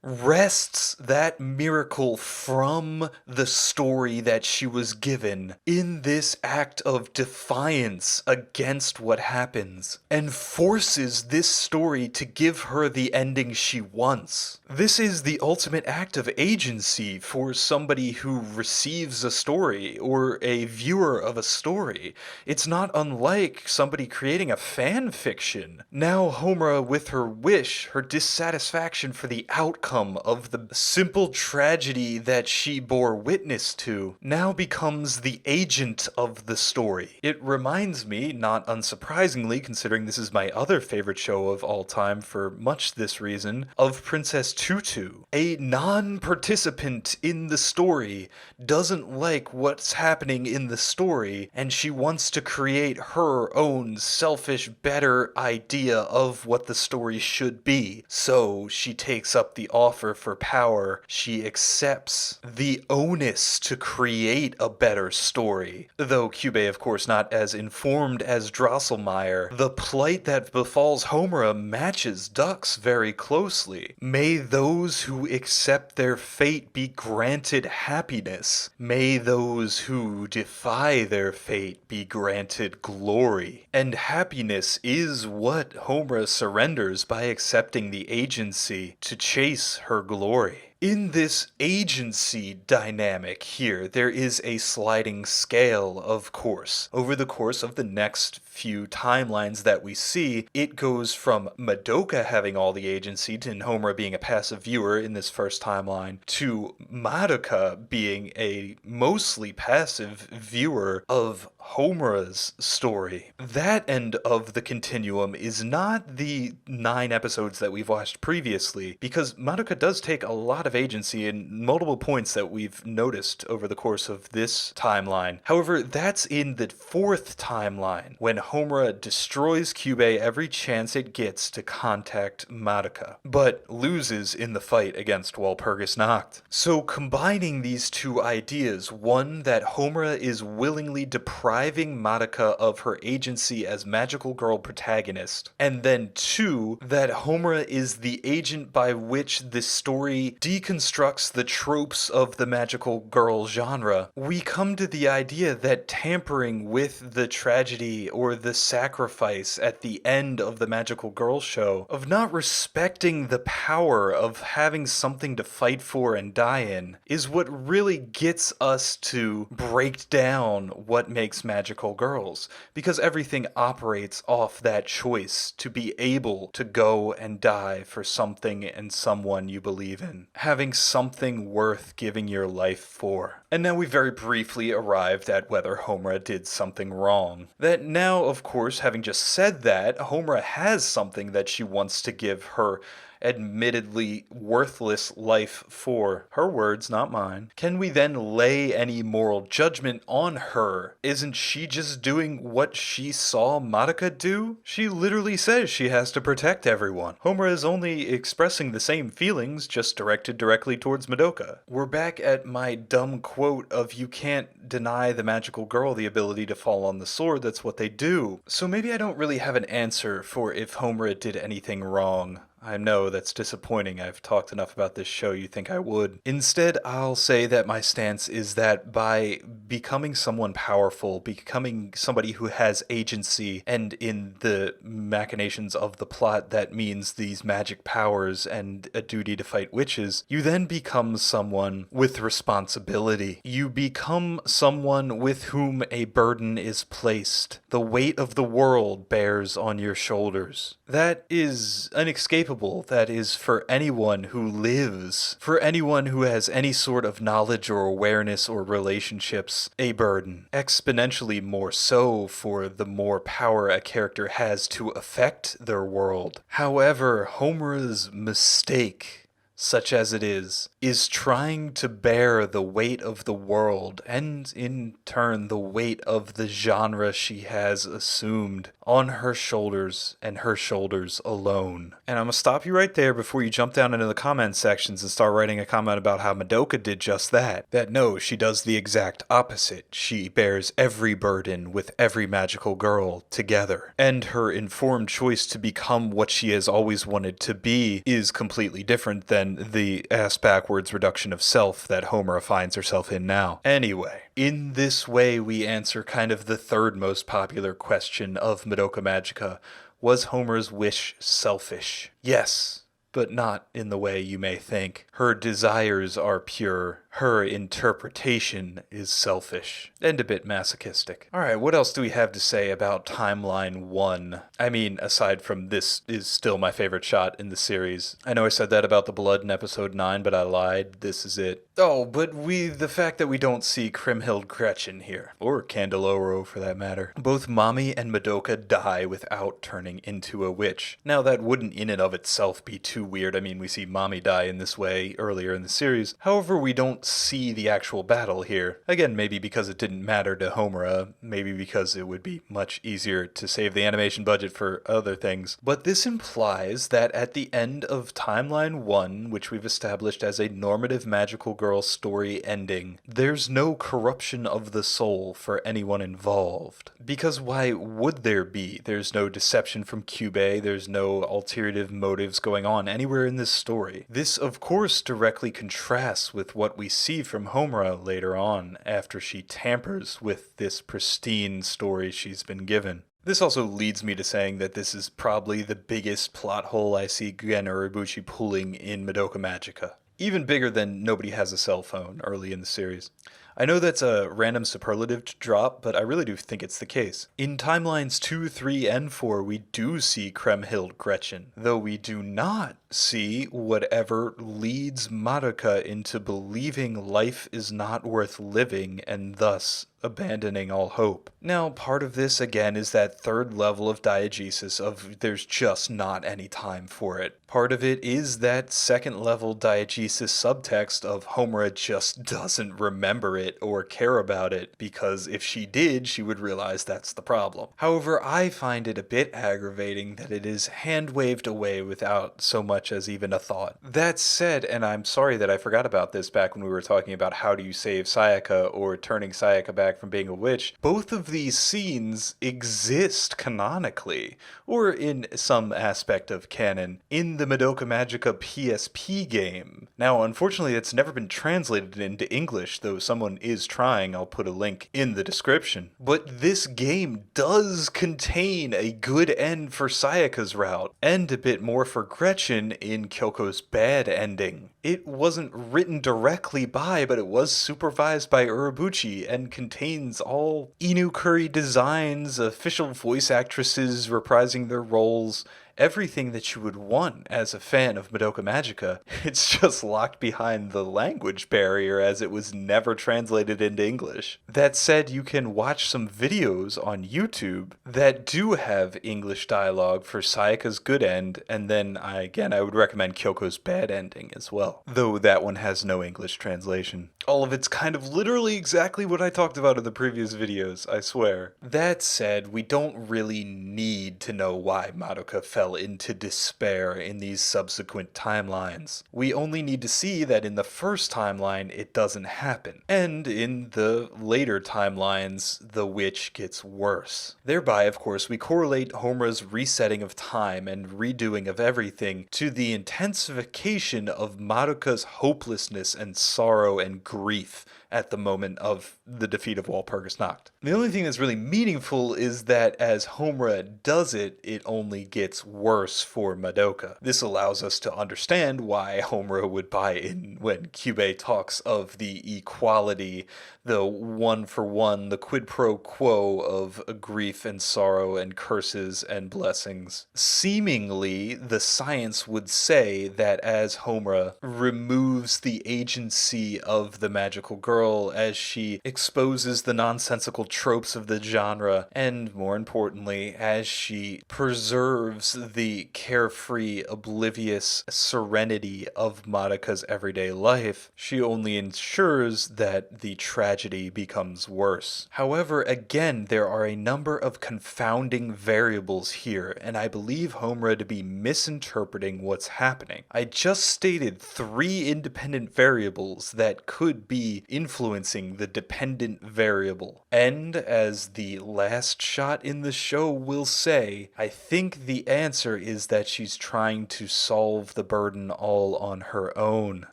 Speaker 4: Rests that miracle from the story that she was given in this act of defiance against what happens, and forces this story to give her the ending she wants. This is the ultimate act of agency for somebody who receives a story or a viewer of a story. It's not unlike somebody creating a fan fiction. Now Homura, with her wish, her dissatisfaction for the outcome of the simple tragedy that she bore witness to, now becomes the agent of the story. It reminds me, not unsurprisingly, considering this is my other favorite show of all time for much this reason, of Princess Tutu. A non-participant in the story doesn't like what's happening in the story, and she wants to create her own selfish, better idea of what the story should be. So she takes up the offer for power. She accepts the onus to create a better story. Though Kyubey, of course, not as informed as Drosselmeyer, the plight that befalls Homura matches Duck's very closely. May those who accept their fate be granted happiness. May those who defy their fate be granted glory. And happiness is what Homura surrenders by accepting the agency to chase her glory. In this agency dynamic here, there is a sliding scale, of course. Over the course of the next few timelines that we see, it goes from Madoka having all the agency and Homura being a passive viewer in this first timeline, to Madoka being a mostly passive viewer of Homura's story. That end of the continuum is not the 9 episodes that we've watched previously, because Madoka does take a lot of agency in multiple points that we've noticed over the course of this timeline. However, that's in the 4th timeline, when Homura destroys Kyubey every chance it gets to contact Madoka, but loses in the fight against Walpurgis Nacht. So combining these two ideas, one, that Homura is willingly depriving Madoka of her agency as magical girl protagonist, and then 2, that Homura is the agent by which this story deconstructs the tropes of the magical girl genre, we come to the idea that tampering with the tragedy or the sacrifice at the end of the magical girl show, of not respecting the power of having something to fight for and die in, is what really gets us to break down what makes magical girls, because everything operates off that choice to be able to go and die for something and someone you believe in. Having something worth giving your life for. And now we very briefly arrived at whether Homura did something wrong. That now, of course, having just said that, Homura has something that she wants to give her admittedly worthless life for. Her words, not mine. Can we then lay any moral judgment on her? Isn't she just doing what she saw Madoka do? She literally says she has to protect everyone. Homura is only expressing the same feelings, just directed directly towards Madoka. We're back at my dumb quote of you can't deny the magical girl the ability to fall on the sword, that's what they do. So maybe I don't really have an answer for if Homura did anything wrong. I know that's disappointing. I've talked enough about this show, you think I would. Instead, I'll say that my stance is that by becoming someone powerful, becoming somebody who has agency, and in the machinations of the plot, that means these magic powers and a duty to fight witches, you then become someone with responsibility. You become someone with whom a burden is placed. The weight of the world bears on your shoulders. That is inescapable. That is for anyone who lives, for anyone who has any sort of knowledge or awareness or relationships, a burden. Exponentially more so for the more power a character has to affect their world. However, Homura's mistake, such as it is trying to bear the weight of the world, and in turn the weight of the genre she has assumed, on her shoulders and her shoulders alone. And I'm gonna stop you right there before you jump down into the comment sections and start writing a comment about how Madoka did just that. That no, she does the exact opposite. She bears every burden with every magical girl together. And her informed choice to become what she has always wanted to be is completely different than the ass-backwards reduction of self that Homura finds herself in now. Anyway, in this way we answer kind of the third most popular question of Madoka Magica. Was Homura's wish selfish? Yes, but not in the way you may think. Her desires are pure. Her interpretation is selfish and a bit masochistic. Alright, what else do we have to say about Timeline 1? I mean, aside from this is still my favorite shot in the series. I know I said that about the blood in episode 9, but I lied. This is it. Oh, but the fact that we don't see Kriemhild Gretchen here, or Candeloro for that matter. Both Mami and Madoka die without turning into a witch. Now that wouldn't in and of itself be too weird. I mean, we see Mami die in this way earlier in the series. However, we don't see the actual battle here. Again, maybe because it didn't matter to Homura, maybe because it would be much easier to save the animation budget for other things. But this implies that at the end of Timeline 1, which we've established as a normative magical girl story ending, there's no corruption of the soul for anyone involved. Because why would there be? There's no deception from Kyubey, there's no ulterior motives going on anywhere in this story. This, of course, directly contrasts with what we see from Homura later on, after she tampers with this pristine story she's been given. This also leads me to saying that this is probably the biggest plot hole I see Gen Urobuchi pulling in Madoka Magica. Even bigger than Nobody Has a Cell Phone early in the series. I know that's a random superlative to drop, but I really do think it's the case. In timelines 2, 3, and 4, we do see Kriemhild Gretchen, though we do not see whatever leads Madoka into believing life is not worth living and thus abandoning all hope. Now, part of this, again, is that third level of diegesis of there's just not any time for it. Part of it is that second level diegesis subtext of Homura just doesn't remember it or care about it, because if she did, she would realize that's the problem. However, I find it a bit aggravating that it is hand-waved away without so much as even a thought. That said, and I'm sorry that I forgot about this back when we were talking about how do you save Sayaka or turning Sayaka back from being a witch, both of these scenes exist canonically, or in some aspect of canon, in the Madoka Magica PSP game. Now, unfortunately, it's never been translated into English, though someone is trying. I'll put a link in the description. But this game does contain a good end for Sayaka's route, and a bit more for Gretchen in Kyoko's bad ending. It wasn't written directly by, but it was supervised by Urobuchi, and contains all Inukuri designs, official voice actresses reprising their roles, everything that you would want as a fan of Madoka Magica. It's just locked behind the language barrier as it was never translated into English. That said, you can watch some videos on YouTube that do have English dialogue for Sayaka's good end, and then I would recommend Kyoko's bad ending as well, though that one has no English translation. All of it's kind of literally exactly what I talked about in the previous videos, I swear. That said, we don't really need to know why Madoka fell fell into despair in these subsequent timelines. We only need to see that in the first timeline it doesn't happen, and in the later timelines the witch gets worse. Thereby, of course, we correlate Homura's resetting of time and redoing of everything to the intensification of Madoka's hopelessness and sorrow and grief at the moment of the defeat of Walpurgis Nacht. The only thing that's really meaningful is that as Homura does it, it only gets worse for Madoka. This allows us to understand why Homura would buy in when Kyubei talks of the equality, the one for one, the quid pro quo of grief and sorrow and curses and blessings. Seemingly, the science would say that as Homura removes the agency of the magical girl, as she exposes the nonsensical tropes of the genre, and more importantly, as she preserves the carefree, oblivious serenity of Madoka's everyday life, she only ensures that the tragedy becomes worse. However, again, there are a number of confounding variables here, and I believe Homura to be misinterpreting what's happening. I just stated 3 independent variables that could be influencing the dependent variable. And as the last shot in the show will say, I think the answer is that she's trying to solve the burden all on her own.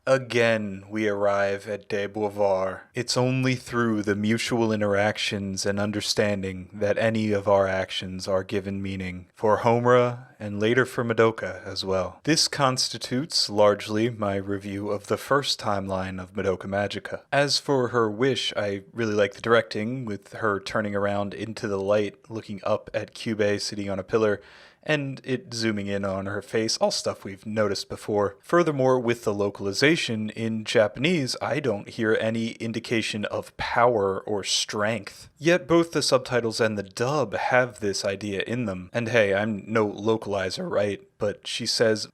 Speaker 4: Again, we arrive at de Beauvoir. It's only through the mutual interactions and understanding that any of our actions are given meaning. For Homura, and later for Madoka as well. This constitutes largely my review of the first timeline of Madoka Magica. As for her wish, I really like the directing, with her turning around into the light, looking up at Kyubei sitting on a pillar, and it zooming in on her face, all stuff we've noticed before. Furthermore, with the localization in Japanese, I don't hear any indication of power or strength. Yet both the subtitles and the dub have this idea in them. And hey, I'm no localizer, right? But she says,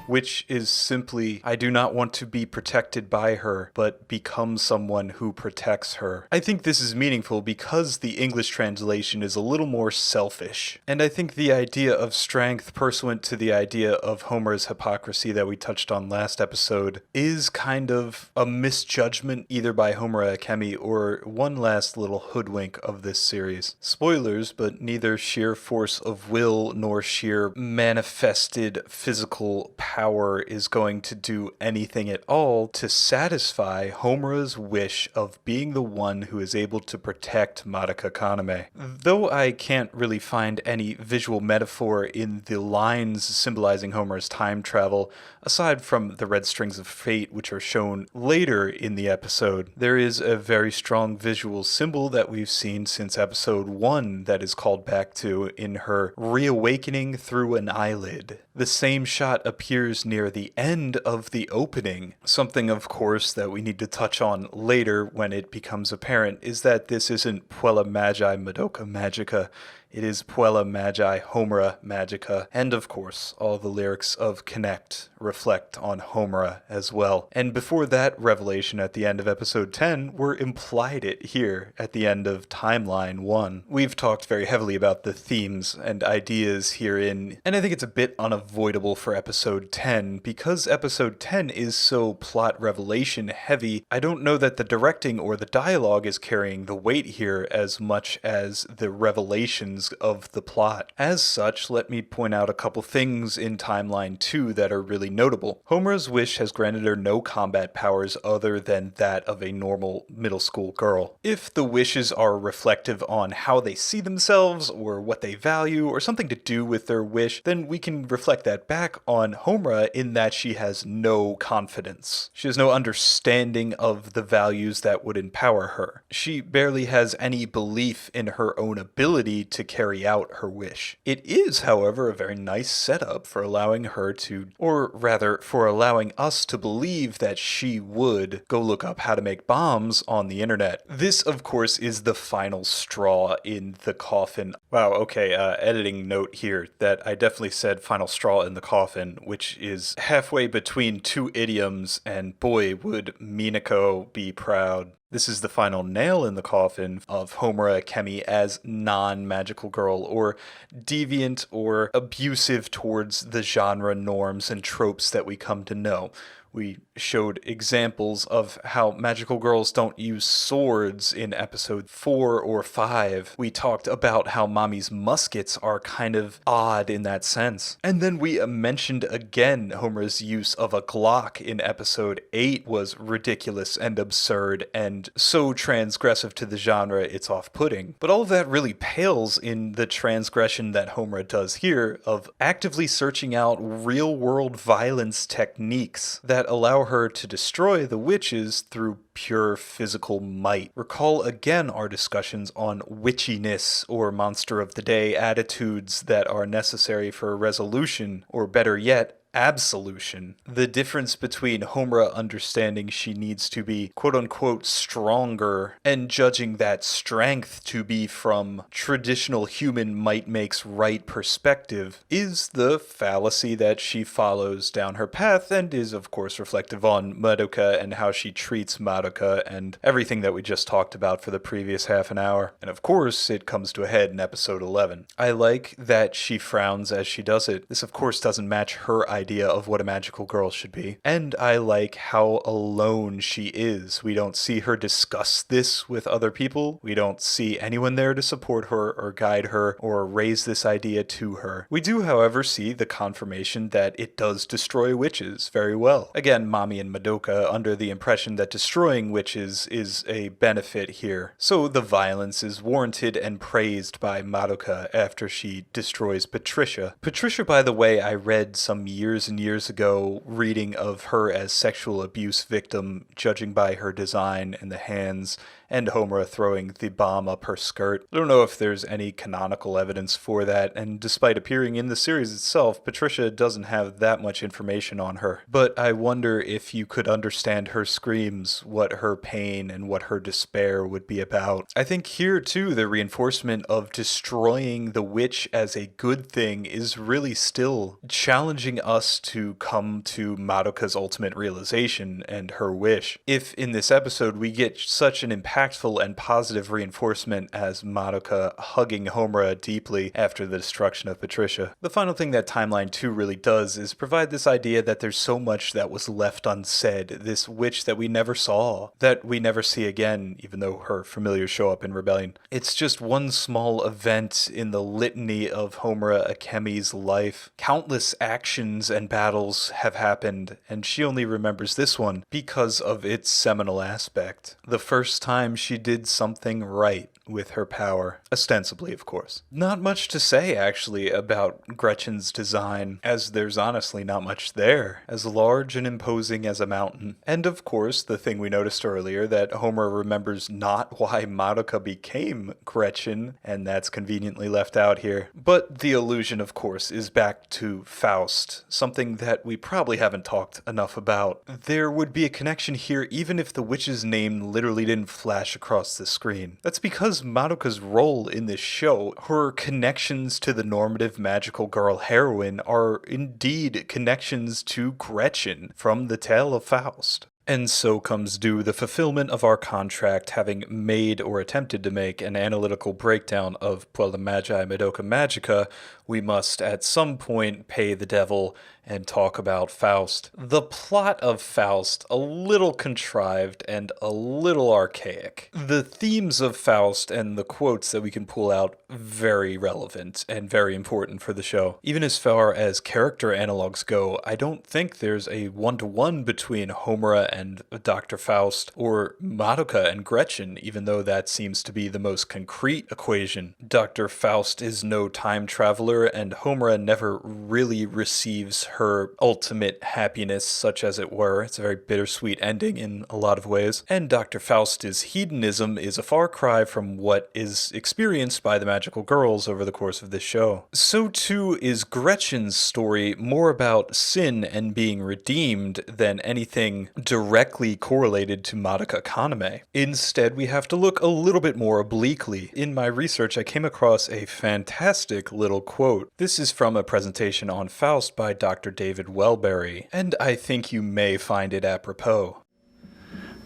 Speaker 4: which is simply, I do not want to be protected by her, but become someone who protects her. I think this is meaningful because the English translation is a little more selfish. And I think the idea of strength, pursuant to the idea of Homura's hypocrisy that we touched on last episode, is kind of a misjudgment either by Homura Akemi or one last little hoodwink of this series. Spoilers, but neither sheer force of will nor sheer manifested physical power is going to do anything at all to satisfy Homura's wish of being the one who is able to protect Madoka Kaname. Though I can't really find any visual metaphor in the lines symbolizing Homura's time travel, aside from the red strings of fate which are shown later in the episode, there is a very strong visual symbol that we've seen since episode 1 that is called back to in her reawakening through an eyelid. The same shot appears near the end of the opening. Something, of course, that we need to touch on later when it becomes apparent is that this isn't Puella Magi Madoka Magica. It is Puella Magi Homura Magica, and of course, all the lyrics of Connect reflect on Homura as well. And before that revelation at the end of episode 10, we're implied it here at the end of Timeline 1. We've talked very heavily about the themes and ideas herein, and I think it's a bit unavoidable for episode 10. Because episode 10 is so plot revelation heavy, I don't know that the directing or the dialogue is carrying the weight here as much as the revelations of the plot. As such, let me point out a couple things in Timeline 2 that are really notable. Homura's wish has granted her no combat powers other than that of a normal middle school girl. If the wishes are reflective on how they see themselves or what they value or something to do with their wish, then we can reflect that back on Homura in that she has no confidence. She has no understanding of the values that would empower her. She barely has any belief in her own ability to carry out her wish. It is, however, a very nice setup for allowing her to, or rather, for allowing us to believe that she would go look up how to make bombs on the internet. This, of course, is the final straw in the coffin. Wow, okay, editing note here that I definitely said final straw in the coffin, which is halfway between two idioms, and boy, would Minako be proud. This is the final nail in the coffin of Homura Akemi as non-magical girl, or deviant or abusive towards the genre norms and tropes that we come to know. We showed examples of how magical girls don't use swords in episode 4 or 5. We talked about how Mami's muskets are kind of odd in that sense. And then we mentioned again Homura's use of a Glock in episode 8 was ridiculous and absurd and so transgressive to the genre it's off-putting. But all of that really pales in the transgression that Homura does here of actively searching out real-world violence techniques that allow her to destroy the witches through pure physical might. Recall again our discussions on witchiness or monster of the day attitudes that are necessary for resolution, or better yet, absolution. The difference between Homura understanding she needs to be quote-unquote stronger and judging that strength to be from traditional human might makes right perspective is the fallacy that she follows down her path and is of course reflective on Madoka and how she treats Madoka and everything that we just talked about for the previous half an hour. And of course it comes to a head in episode 11. I like that she frowns as she does it. This of course doesn't match her idea of what a magical girl should be. And I like how alone she is. We don't see her discuss this with other people. We don't see anyone there to support her or guide her or raise this idea to her. We do, however, see the confirmation that it does destroy witches very well. Again, Mami and Madoka under the impression that destroying witches is a benefit here. So the violence is warranted and praised by Madoka after she destroys Patricia. Patricia, by the way, I read some years and years ago reading of her as sexual abuse victim, judging by her design and the hands, and Homura throwing the bomb up her skirt. I don't know if there's any canonical evidence for that, and despite appearing in the series itself, Patricia doesn't have that much information on her. But I wonder if you could understand her screams, what her pain and what her despair would be about. I think here too, the reinforcement of destroying the witch as a good thing is really still challenging us to come to Madoka's ultimate realization and her wish. If in this episode we get such an impactful and positive reinforcement as Madoka hugging Homura deeply after the destruction of Patricia, the final thing that Timeline 2 really does is provide this idea that there's so much that was left unsaid, this witch that we never saw, that we never see again, even though her familiars show up in Rebellion. It's just one small event in the litany of Homura Akemi's life. Countless actions and battles have happened, and she only remembers this one because of its seminal aspect. The first time she did something right with her power, ostensibly, of course. Not much to say, actually, about Gretchen's design, as there's honestly not much there, as large and imposing as a mountain. And of course, the thing we noticed earlier, that Homura remembers not why Madoka became Gretchen, and that's conveniently left out here. But the allusion, of course, is back to Faust, something that we probably haven't talked enough about. There would be a connection here even if the witch's name literally didn't flash across the screen. That's because Madoka's role in this show, her connections to the normative magical girl heroine are indeed connections to Gretchen from the tale of Faust. And so comes due the fulfillment of our contract, having made or attempted to make an analytical breakdown of Puella Magi Madoka Magica. We must at some point pay the devil and talk about Faust. The plot of Faust, a little contrived and a little archaic. The themes of Faust and the quotes that we can pull out, very relevant and very important for the show. Even as far as character analogs go, I don't think there's a one-to-one between Homura and Dr. Faust, or Madoka and Gretchen, even though that seems to be the most concrete equation. Dr. Faust is no time traveler, and Homura never really receives her ultimate happiness, such as it were. It's a very bittersweet ending in a lot of ways. And Dr. Faust's hedonism is a far cry from what is experienced by the magical girls over the course of this show. So too is Gretchen's story more about sin and being redeemed than anything directly correlated to Madoka Kaname. Instead, we have to look a little bit more obliquely. In my research, I came across a fantastic little quote. This is from a presentation on Faust by Dr. David Welberry, and I think you may find it apropos.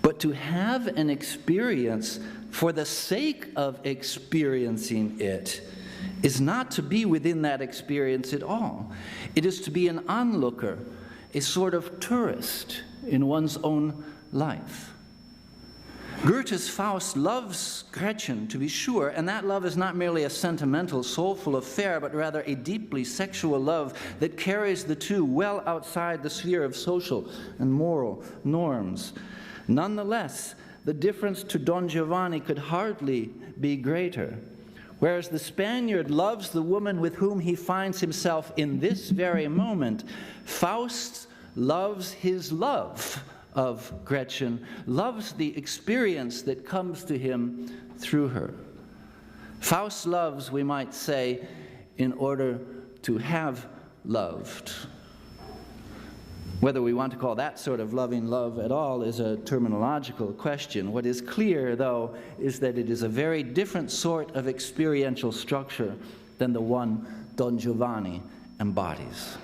Speaker 6: But to have an experience for the sake of experiencing it is not to be within that experience at all. It is to be an onlooker, a sort of tourist in one's own life. Goethe's Faust loves Gretchen, to be sure, and that love is not merely a sentimental, soulful affair, but rather a deeply sexual love that carries the two well outside the sphere of social and moral norms. Nonetheless, the difference to Don Giovanni could hardly be greater. Whereas the Spaniard loves the woman with whom he finds himself in this very moment, Faust loves his love of Gretchen, loves the experience that comes to him through her. Faust loves, we might say, in order to have loved. Whether we want to call that sort of loving love at all is a terminological question. What is clear, though, is that it is a very different sort of experiential structure than the one Don Giovanni embodies.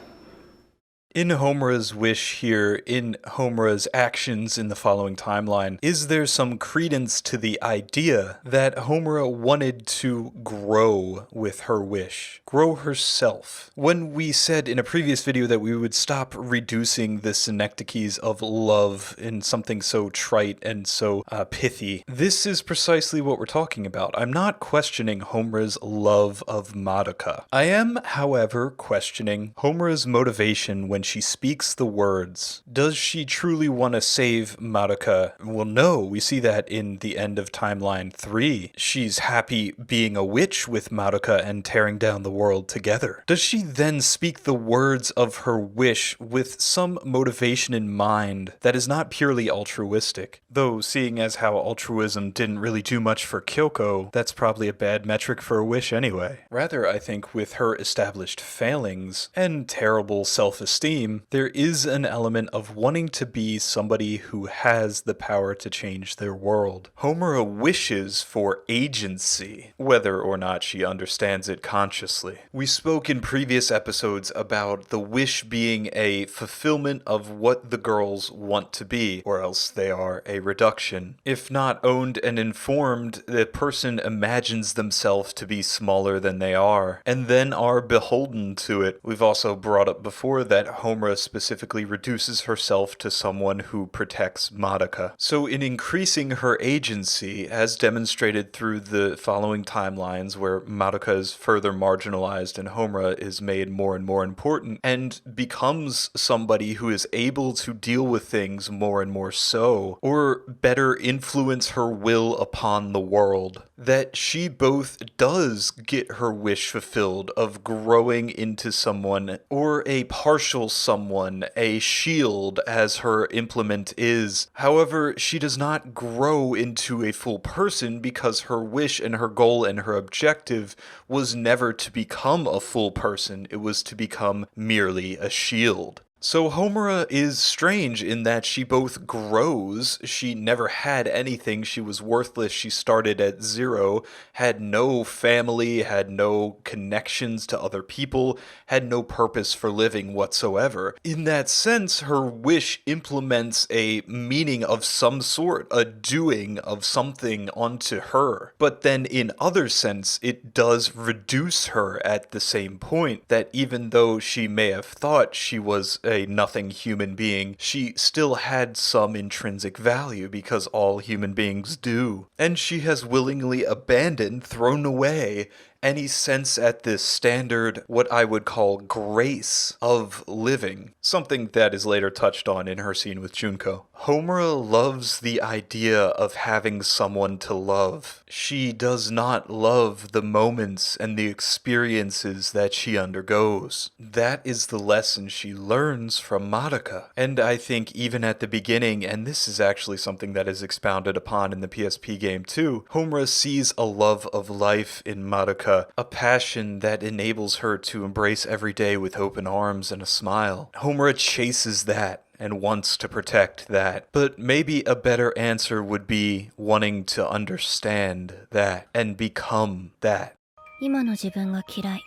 Speaker 4: In Homura's wish here, in Homura's actions in the following timeline, is there some credence to the idea that Homura wanted to grow with her wish, grow herself? When we said in a previous video that we would stop reducing the synecdoches of love in something so trite and so pithy, this is precisely what we're talking about. I'm not questioning Homura's love of Madoka. I am, however, questioning Homura's motivation when she speaks the words. Does she truly want to save Madoka? Well, no, we see that in the end of timeline 3. She's happy being a witch with Madoka and tearing down the world together. Does she then speak the words of her wish with some motivation in mind that is not purely altruistic? Though, seeing as how altruism didn't really do much for Kyoko, that's probably a bad metric for a wish anyway. Rather, I think with her established failings and terrible self-esteem, there is an element of wanting to be somebody who has the power to change their world. Homura wishes for agency, whether or not she understands it consciously. We spoke in previous episodes about the wish being a fulfillment of what the girls want to be, or else they are a reduction. If not owned and informed, the person imagines themselves to be smaller than they are, and then are beholden to it. We've also brought up before that Homura specifically reduces herself to someone who protects Madoka. So in increasing her agency, as demonstrated through the following timelines where Madoka is further marginalized and Homura is made more and more important and becomes somebody who is able to deal with things more and more so, or better influence her will upon the world, that she both does get her wish fulfilled of growing into someone, or a partial someone, a shield as her implement is. However, she does not grow into a full person because her wish and her goal and her objective was never to become a full person, it was to become merely a shield. So Homura is strange in that she both grows, she never had anything, she was worthless, she started at zero, had no family, had no connections to other people, had no purpose for living whatsoever. In that sense, her wish implements a meaning of some sort, a doing of something onto her. But then in other sense, it does reduce her at the same point, that even though she may have thought she was a nothing human being, she still had some intrinsic value because all human beings do. And she has willingly abandoned, thrown away, any sense at this standard, what I would call grace of living, something that is later touched on in her scene with Junko. Homura loves the idea of having someone to love. She does not love the moments and the experiences that she undergoes. That is the lesson she learns from Madoka. And I think even at the beginning, and this is actually something that is expounded upon in the PSP game too, Homura sees a love of life in Madoka, a passion that enables her to embrace every day with open arms and a smile. Homura chases that and wants to protect that. But maybe a better answer would be wanting to understand that and become that.
Speaker 1: 今の自分が嫌い。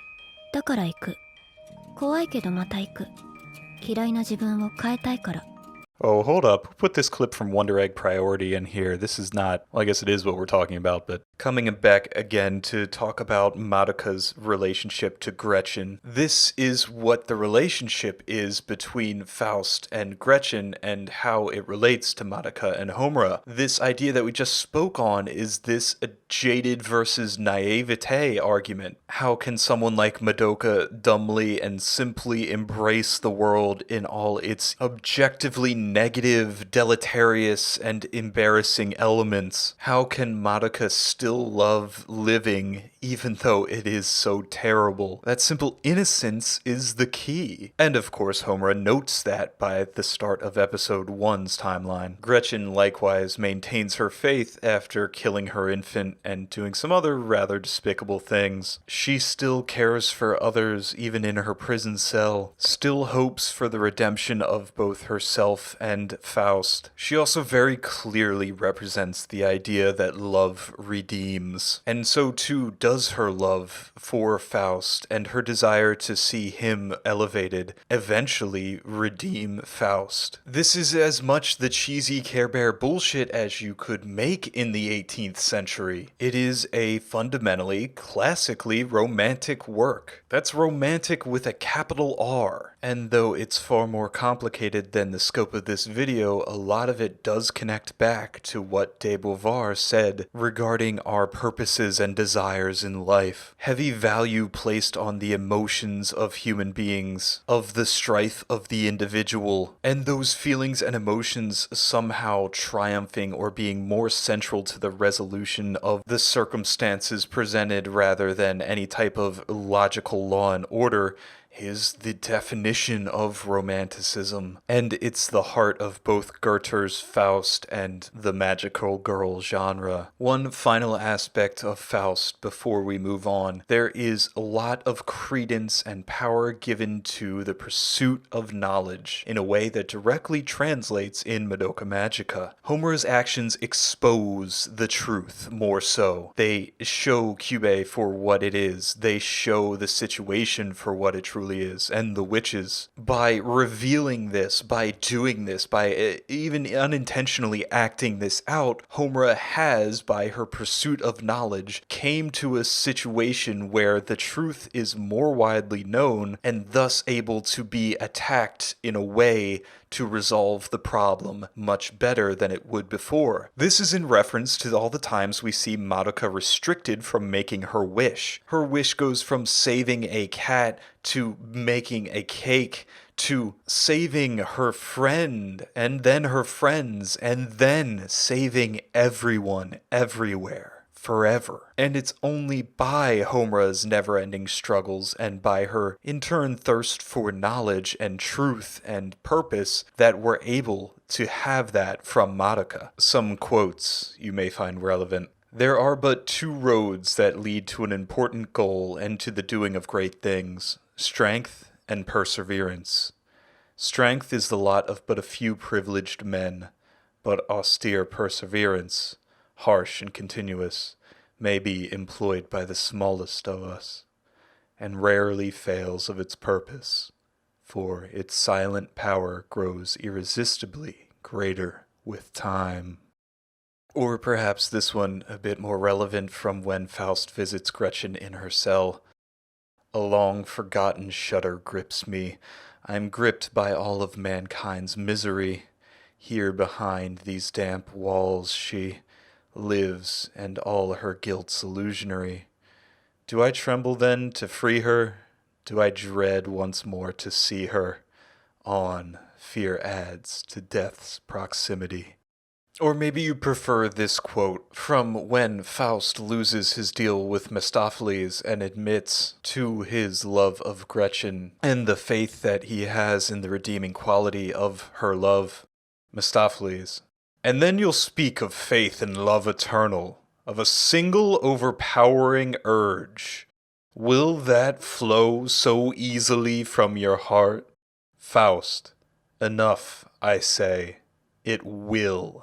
Speaker 1: だから行く。怖いけどまた行く。嫌いな自分を変えたいから。
Speaker 4: Oh, hold up. Who put this clip from Wonder Egg Priority in here? This is not, well, I guess it is what we're talking about, but coming back again to talk about Madoka's relationship to Gretchen. This is what the relationship is between Faust and Gretchen and how it relates to Madoka and Homura. This idea that we just spoke on is this jaded versus naivete argument. How can someone like Madoka dumbly and simply embrace the world in all its objectively negative, deleterious, and embarrassing elements? How can Madoka still love living even though it is so terrible? That simple innocence is the key. And of course, Homura notes that by the start of episode 1's timeline. Gretchen likewise maintains her faith after killing her infant and doing some other rather despicable things. She still cares for others even in her prison cell, still hopes for the redemption of both herself and Faust. She also very clearly represents the idea that love redeems, and so too does her love for Faust, and her desire to see him elevated eventually redeem Faust. This is as much the cheesy Care Bear bullshit as you could make in the 18th century. It is a fundamentally, classically romantic work. That's romantic with a capital R. And though it's far more complicated than the scope of this video, a lot of it does connect back to what de Beauvoir said regarding our purposes and desires in life. Heavy value placed on the emotions of human beings, of the strife of the individual, and those feelings and emotions somehow triumphing or being more central to the resolution of the circumstances presented rather than any type of logical law and order is the definition of romanticism, and it's the heart of both Goethe's Faust and the magical girl genre. One final aspect of Faust before we move on. There is a lot of credence and power given to the pursuit of knowledge in a way that directly translates in Madoka Magica. Homura's actions expose the truth more so. They show Kyubey for what it is. They show the situation for what it truly is, and the witches. By revealing this, by doing this, by even unintentionally acting this out, Homura has, by her pursuit of knowledge, came to a situation where the truth is more widely known and thus able to be attacked in a way to resolve the problem much better than it would before. This is in reference to all the times we see Madoka restricted from making her wish. Her wish goes from saving a cat to making a cake to saving her friend and then her friends and then saving everyone everywhere. Forever. And it's only by Homura's never-ending struggles and by her, in turn, thirst for knowledge and truth and purpose that we're able to have that from Madoka. Some quotes you may find relevant. There are but two roads that lead to an important goal and to the doing of great things: strength and perseverance. Strength is the lot of but a few privileged men, but austere perseverance, harsh and continuous, may be employed by the smallest of us, and rarely fails of its purpose, for its silent power grows irresistibly greater with time. Or perhaps this one a bit more relevant from when Faust visits Gretchen in her cell. A long-forgotten shudder grips me. I'm gripped by all of mankind's misery. Here behind these damp walls she lives, and all her guilt's illusionary. Do I tremble then to free her? Do I dread once more to see her? On, fear adds to death's proximity. Or maybe you prefer this quote from when Faust loses his deal with Mephistopheles and admits to his love of Gretchen and the faith that he has in the redeeming quality of her love. Mephistopheles: and then you'll speak of faith and love eternal, of a single overpowering urge. Will that flow so easily from your heart? Faust: enough, I say. It will.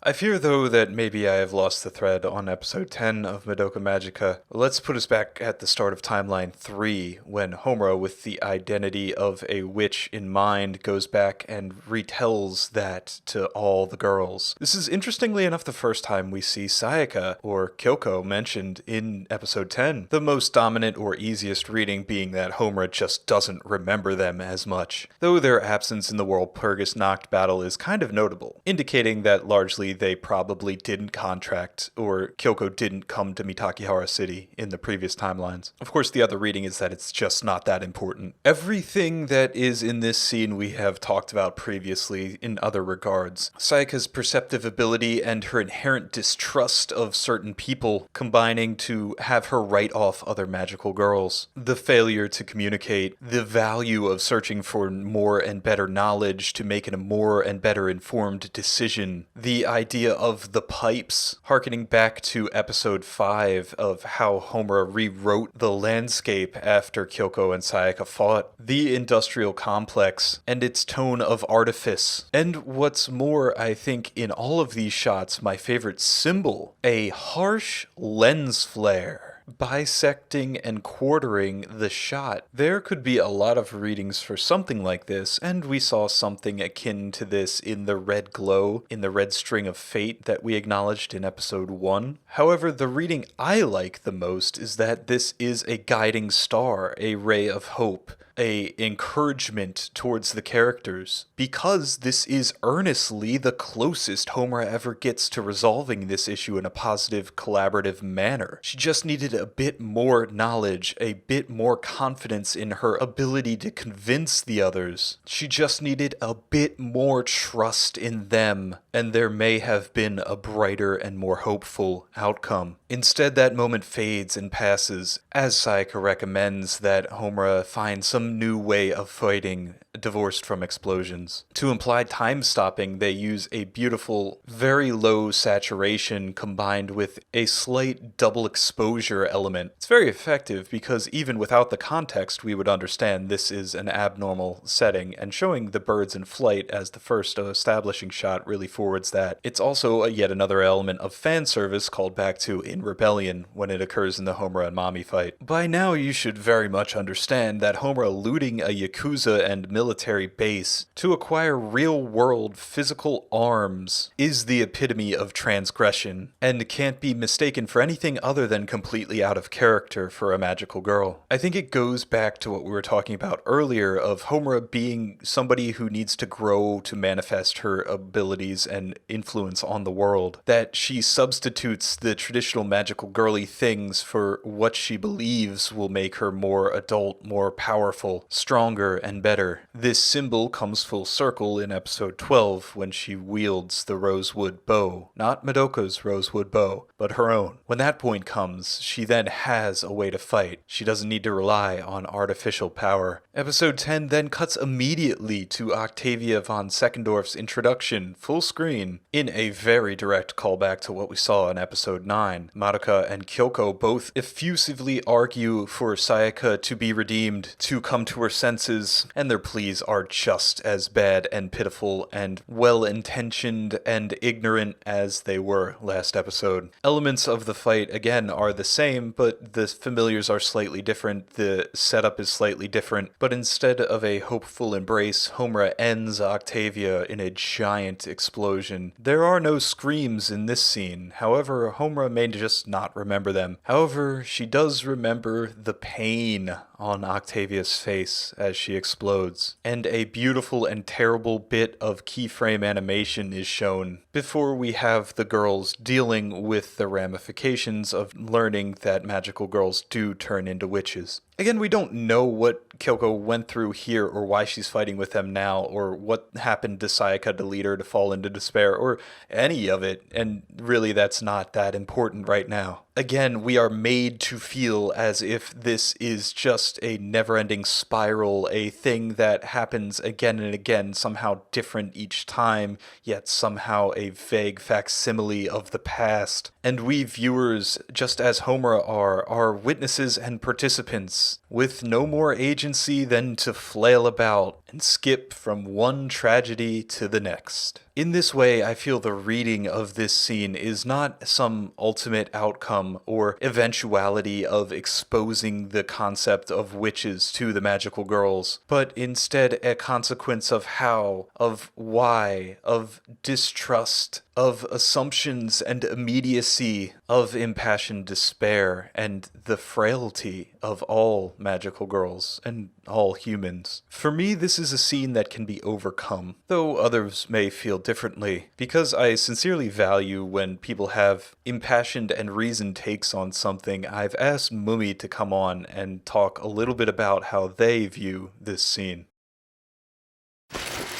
Speaker 4: I fear, though, that maybe I have lost the thread on episode 10 of Madoka Magica. Let's put us back at the start of Timeline 3, when Homura, with the identity of a witch in mind, goes back and retells that to all the girls. This is interestingly enough the first time we see Sayaka, or Kyoko, mentioned in episode 10. The most dominant or easiest reading being that Homura just doesn't remember them as much, though their absence in the Walpurgis Nacht battle is kind of notable, indicating that largely they probably didn't contract, or Kyoko didn't come to Mitakihara City in the previous timelines. Of course, the other reading is that it's just not that important. Everything that is in this scene we have talked about previously in other regards. Sayaka's perceptive ability and her inherent distrust of certain people combining to have her write off other magical girls. The failure to communicate, the value of searching for more and better knowledge to make a more and better informed decision, the idea of the pipes, harkening back to episode 5 of how Homura rewrote the landscape after Kyoko and Sayaka fought, the industrial complex, and its tone of artifice. And what's more, I think in all of these shots, my favorite symbol, a harsh lens flare, bisecting and quartering the shot. There could be a lot of readings for something like this, and we saw something akin to this in the red glow, in the red string of fate that we acknowledged in episode 1. However, the reading I like the most is that this is a guiding star, a ray of hope, a encouragement towards the characters, because this is earnestly the closest Homura ever gets to resolving this issue in a positive, collaborative manner. She just needed a bit more knowledge, a bit more confidence in her ability to convince the others. She just needed a bit more trust in them, and there may have been a brighter and more hopeful outcome. Instead, that moment fades and passes, as Sayaka recommends that Homura find some new way of fighting, divorced from explosions. To imply time stopping, they use a beautiful, very low saturation combined with a slight double exposure element. It's very effective because even without the context, we would understand this is an abnormal setting, and showing the birds in flight as the first establishing shot really forwards that. It's also yet another element of fan service called back to in Rebellion when it occurs in the Homura and Mami fight. By now you should very much understand that Homura looting a Yakuza and military base to acquire real-world physical arms is the epitome of transgression, and can't be mistaken for anything other than completely out of character for a magical girl. I think it goes back to what we were talking about earlier of Homura being somebody who needs to grow to manifest her abilities and influence on the world, that she substitutes the traditional magical girly things for what she believes will make her more adult, more powerful, stronger, and better. This symbol comes full circle in episode 12 when she wields the rosewood bow. Not Madoka's rosewood bow, but her own. When that point comes, she then has a way to fight. She doesn't need to rely on artificial power. Episode 10 then cuts immediately to Octavia von Seckendorf's introduction, full screen, in a very direct callback to what we saw in episode 9. Madoka and Kyoko both effusively argue for Sayaka to be redeemed, to come to her senses, and their pleas are just as bad and pitiful and well-intentioned and ignorant as they were last episode. Elements of the fight, again, are the same, but the familiars are slightly different, the setup is slightly different, but instead of a hopeful embrace, Homura ends Octavia in a giant explosion. There are no screams in this scene, however, Homura may just not remember them. However, she does remember the pain on Octavia's face as she explodes, and a beautiful and terrible bit of keyframe animation is shown before we have the girls dealing with the ramifications of learning that magical girls do turn into witches. Again, we don't know what Kyoko went through here or why she's fighting with them now or what happened to Sayaka to lead her to fall into despair or any of it, and really that's not that important right now. Again, we are made to feel as if this is just a never-ending spiral, a thing that happens again and again, somehow different each time, yet somehow a vague facsimile of the past. And we viewers, just as Homura are witnesses and participants, with no more agency than to flail about and skip from one tragedy to the next. In this way, I feel the reading of this scene is not some ultimate outcome or eventuality of exposing the concept of witches to the magical girls, but instead a consequence of how, of why, of distrust, of assumptions and immediacy, of impassioned despair, and the frailty of all magical girls and all humans. For me, this is a scene that can be overcome, though others may feel differently, because I sincerely value when people have impassioned and reasoned takes on something. I've asked Mumi to come on and talk a little bit about how they view this scene.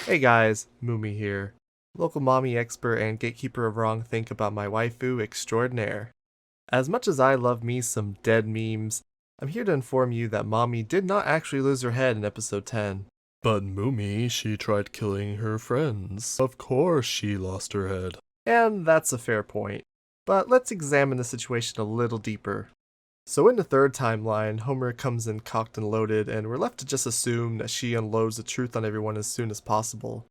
Speaker 7: Hey guys, Mumi here. Local Mami expert and gatekeeper of wrong think about my waifu extraordinaire. As much as I love me some dead memes, I'm here to inform you that Mami did not actually lose her head in episode 10. But Mumi, she tried killing her friends. Of course she lost her head. And that's a fair point. But let's examine the situation a little deeper. So in the third timeline, Homura comes in cocked and loaded, and we're left to just assume that she unloads the truth on everyone as soon as possible.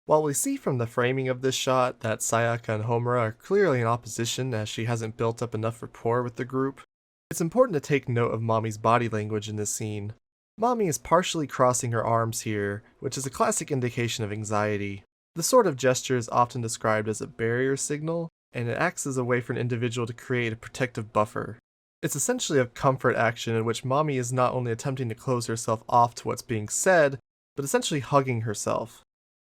Speaker 7: While we see from the framing of this shot that Sayaka and Homura are clearly in opposition as she hasn't built up enough rapport with the group, it's important to take note of Mami's body language in this scene. Mami is partially crossing her arms here, which is a classic indication of anxiety. This sort of gesture is often described as a barrier signal, and it acts as a way for an individual to create a protective buffer. It's essentially a comfort action in which Mami is not only attempting to close herself off to what's being said, but essentially hugging herself.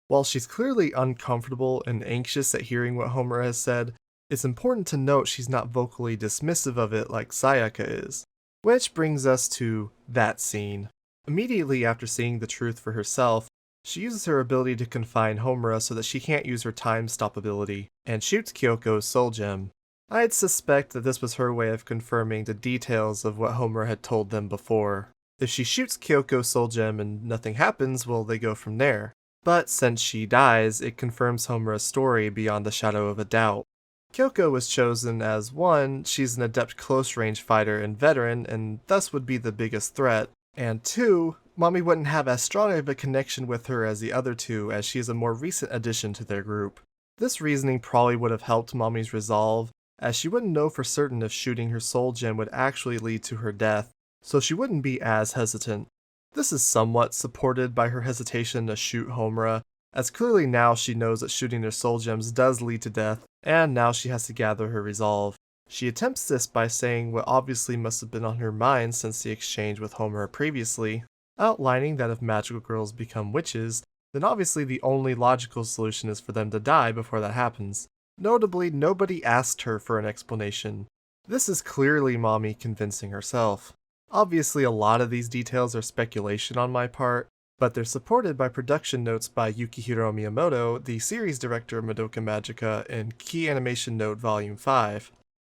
Speaker 7: While she's clearly uncomfortable and anxious at hearing what Homura has said, it's important to note she's not vocally dismissive of it like Sayaka is. Which brings us to that scene. Immediately after seeing the truth for herself, she uses her ability to confine Homura so that she can't use her time stop ability, and shoots Kyoko's soul gem. I'd suspect that this was her way of confirming the details of what Homura had told them before. If she shoots Kyoko's soul gem and nothing happens, well, they go from there. But since she dies, it confirms Homura's story beyond the shadow of a doubt. Kyoko was chosen as 1, she's an adept close-range fighter and veteran, and thus would be the biggest threat, and 2, Mami wouldn't have as strong of a connection with her as the other two, as she is a more recent addition to their group. This reasoning probably would have helped Mami's resolve, as she wouldn't know for certain if shooting her soul gem would actually lead to her death, so she wouldn't be as hesitant. This is somewhat supported by her hesitation to shoot Homura, as clearly now she knows that shooting their soul gems does lead to death, and now she has to gather her resolve. She attempts this by saying what obviously must have been on her mind since the exchange with Homura previously, outlining that if magical girls become witches, then obviously the only logical solution is for them to die before that happens. Notably, nobody asked her for an explanation. This is clearly Mami convincing herself. Obviously, a lot of these details are speculation on my part, but they're supported by production notes by Yukihiro Miyamoto, the series director of Madoka Magica, in Key Animation Note Volume 5.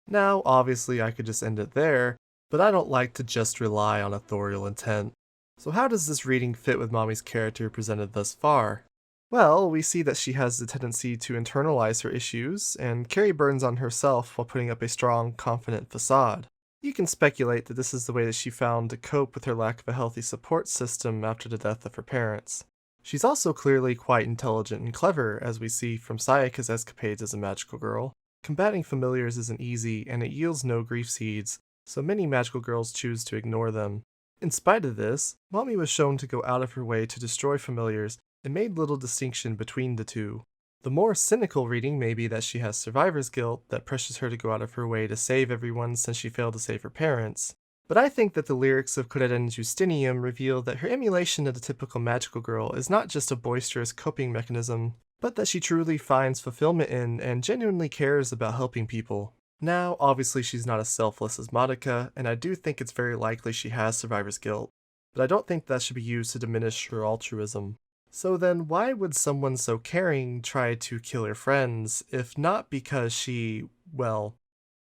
Speaker 7: Now, obviously I could just end it there, but I don't like to just rely on authorial intent. So how does this reading fit with Mami's character presented thus far? Well, we see that she has the tendency to internalize her issues and carry burdens on herself while putting up a strong, confident facade. You can speculate that this is the way that she found to cope with her lack of a healthy support system after the death of her parents. She's also clearly quite intelligent and clever, as we see from Sayaka's escapades as a magical girl. Combating familiars isn't easy, and it yields no grief seeds, so many magical girls choose to ignore them. In spite of this, Mami was shown to go out of her way to destroy familiars and made little distinction between the two. The more cynical reading may be that she has survivor's guilt that pressures her to go out of her way to save everyone since she failed to save her parents. But I think that the lyrics of Coretta Justinium reveal that her emulation of the typical magical girl is not just a boisterous coping mechanism, but that she truly finds fulfillment in and genuinely cares about helping people. Now, obviously she's not as selfless as Madoka, and I do think it's very likely she has survivor's guilt, but I don't think that should be used to diminish her altruism. So then why would someone so caring try to kill her friends, if not because she, well,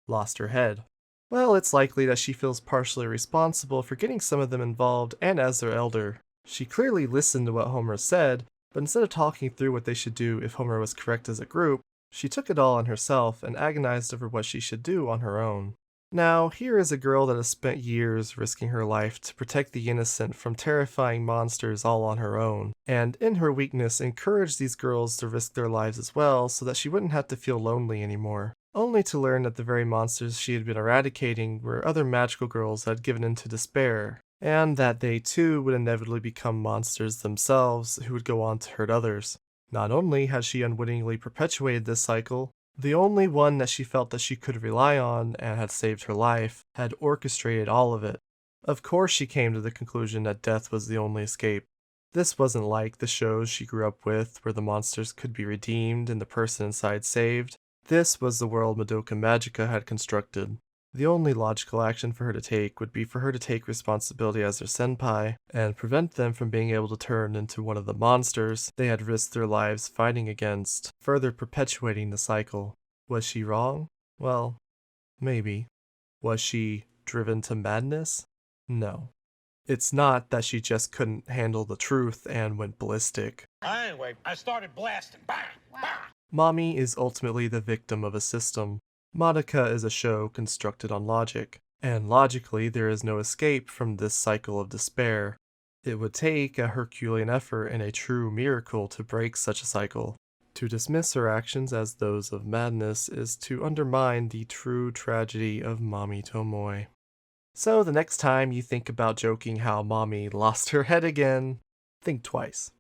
Speaker 7: lost her head? Well, it's likely that she feels partially responsible for getting some of them involved and as their elder. She clearly listened to what Homura said, but instead of talking through what they should do if Homura was correct as a group, she took it all on herself and agonized over what she should do on her own. Now, here is a girl that has spent years risking her life to protect the innocent from terrifying monsters all on her own, and in her weakness encouraged these girls to risk their lives as well so that she wouldn't have to feel lonely anymore, only to learn that the very monsters she had been eradicating were other magical girls that had given in to despair, and that they too would inevitably become monsters themselves who would go on to hurt others. Not only had she unwittingly perpetuated this cycle, the only one that she felt that she could rely on and had saved her life had orchestrated all of it. Of course she came to the conclusion that death was the only escape. This wasn't like the shows she grew up with where the monsters could be redeemed and the person inside saved. This was the world Madoka Magica had constructed. The only logical action for her to take would be for her to take responsibility as their senpai and prevent them from being able to turn into one of the monsters they had risked their lives fighting against, further perpetuating the cycle. Was she wrong? Well, maybe. Was she driven to madness? No. It's not that she just couldn't handle the truth and went ballistic.
Speaker 8: Anyway, I started blasting. Bang! Bang!
Speaker 7: Mami is ultimately the victim of a system. Madoka is a show constructed on logic, and logically there is no escape from this cycle of despair. It would take a Herculean effort and a true miracle to break such a cycle. To dismiss her actions as those of madness is to undermine the true tragedy of Mami Tomoe. So the next time you think about joking how Mami lost her head again, think twice.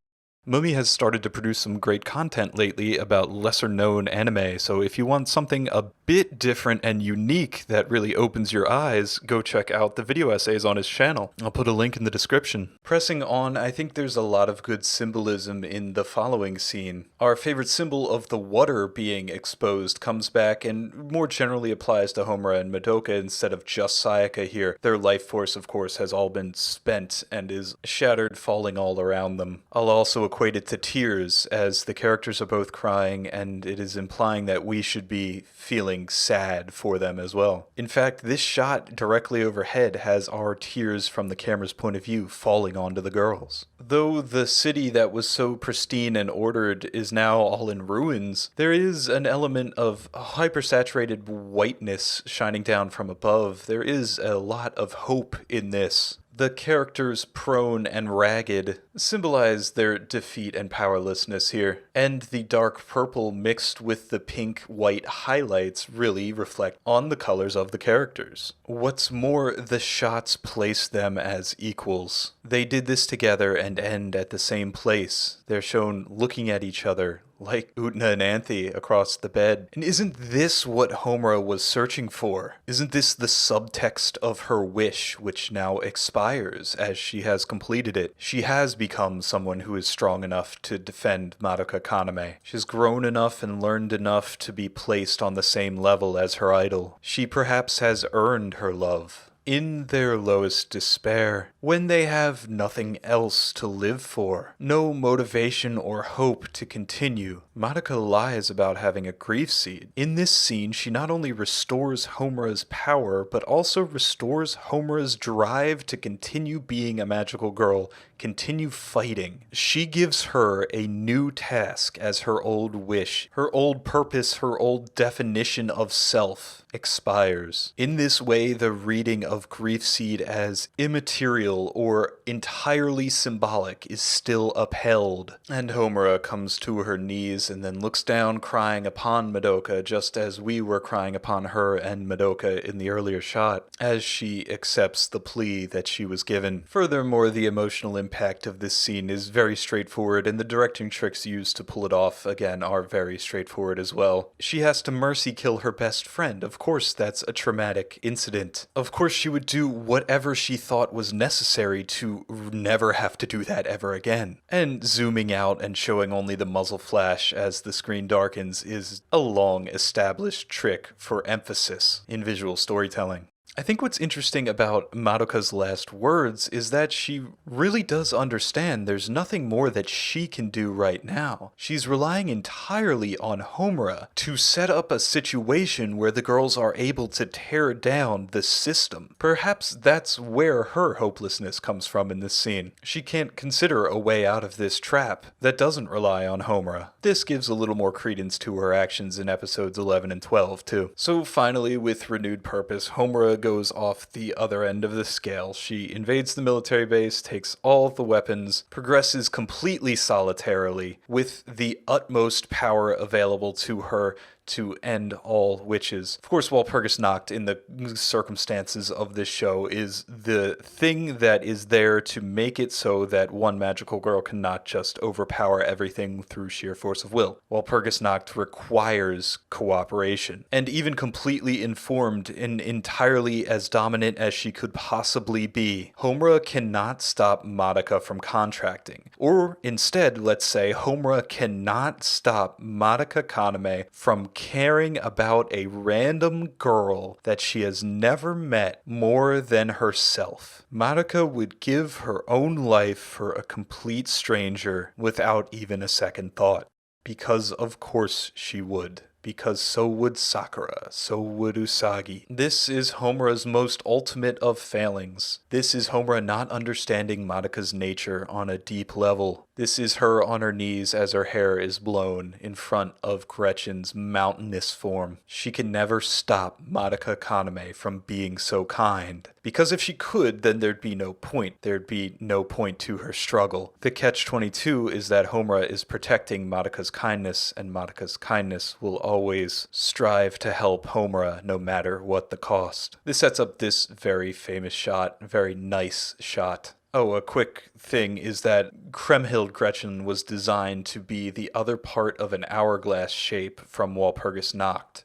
Speaker 4: Mumi has started to produce some great content lately about lesser-known anime, so if you want something a bit different and unique that really opens your eyes, go check out the video essays on his channel. I'll put a link in the description. Pressing on, I think there's a lot of good symbolism in the following scene. Our favorite symbol of the water being exposed comes back and more generally applies to Homura and Madoka instead of just Sayaka here. Their life force, of course, has all been spent and is shattered, falling all around them. I'll also equate it to tears, as the characters are both crying, and it is implying that we should be feeling sad for them as well. In fact, this shot directly overhead has our tears from the camera's point of view falling onto the girls. Though the city that was so pristine and ordered is now all in ruins, there is an element of hypersaturated whiteness shining down from above. There is a lot of hope in this. The characters, prone and ragged, symbolize their defeat and powerlessness here, and the dark purple mixed with the pink-white highlights really reflect on the colors of the characters. What's more, the shots place them as equals. They did this together and end at the same place. They're shown looking at each other, like Utna and Anthe across the bed. And isn't this what Homura was searching for? Isn't this the subtext of her wish, which now expires as she has completed it? She has become someone who is strong enough to defend Madoka Kaname. She's grown enough and learned enough to be placed on the same level as her idol. She perhaps has earned her love. In their lowest despair, when they have nothing else to live for, no motivation or hope to continue, Madoka lies about having a grief seed. In this scene, she not only restores Homura's power, but also restores Homura's drive to continue being a magical girl, continue fighting. She gives her a new task as her old wish, her old purpose, her old definition of self expires. In this way, the reading of Grief Seed as immaterial or entirely symbolic is still upheld. And Homura comes to her knees and then looks down crying upon Madoka, just as we were crying upon her and Madoka in the earlier shot, as she accepts the plea that she was given. Furthermore, the emotional impact of this scene is very straightforward, and the directing tricks used to pull it off, again, are very straightforward as well. She has to mercy kill her best friend. Of course, that's a traumatic incident. Of course, she would do whatever she thought was necessary to never have to do that ever again. And zooming out and showing only the muzzle flash as the screen darkens is a long established trick for emphasis in visual storytelling. I think what's interesting about Madoka's last words is that she really does understand there's nothing more that she can do right now. She's relying entirely on Homura to set up a situation where the girls are able to tear down the system. Perhaps that's where her hopelessness comes from in this scene. She can't consider a way out of this trap that doesn't rely on Homura. This gives a little more credence to her actions in episodes 11 and 12 too. So finally, with renewed purpose, Homura goes off the other end of the scale. She invades the military base, takes all the weapons, progresses completely solitarily with the utmost power available to her to end all witches. Of course, Walpurgis Nacht, in the circumstances of this show, is the thing that is there to make it so that one magical girl cannot just overpower everything through sheer force of will. Walpurgis Nacht requires cooperation, and even completely informed and entirely as dominant as she could possibly be, Homura cannot stop Madoka from contracting. Or instead, let's say, Homura cannot stop Madoka Kaname from caring about a random girl that she has never met more than herself. Madoka would give her own life for a complete stranger without even a second thought. Because of course she would. Because so would Sakura, so would Usagi. This is Homura's most ultimate of failings. This is Homura not understanding Madoka's nature on a deep level. This is her on her knees as her hair is blown in front of Gretchen's mountainous form. She can never stop Madoka Kaname from being so kind. Because if she could, then there'd be no point. There'd be no point to her struggle. The catch-22 is that Homura is protecting Madoka's kindness, and Madoka's kindness will always strive to help Homura no matter what the cost. This sets up this very famous shot, very nice shot. Oh, a quick thing is that Kriemhild Gretchen was designed to be the other part of an hourglass shape from Walpurgis Nacht.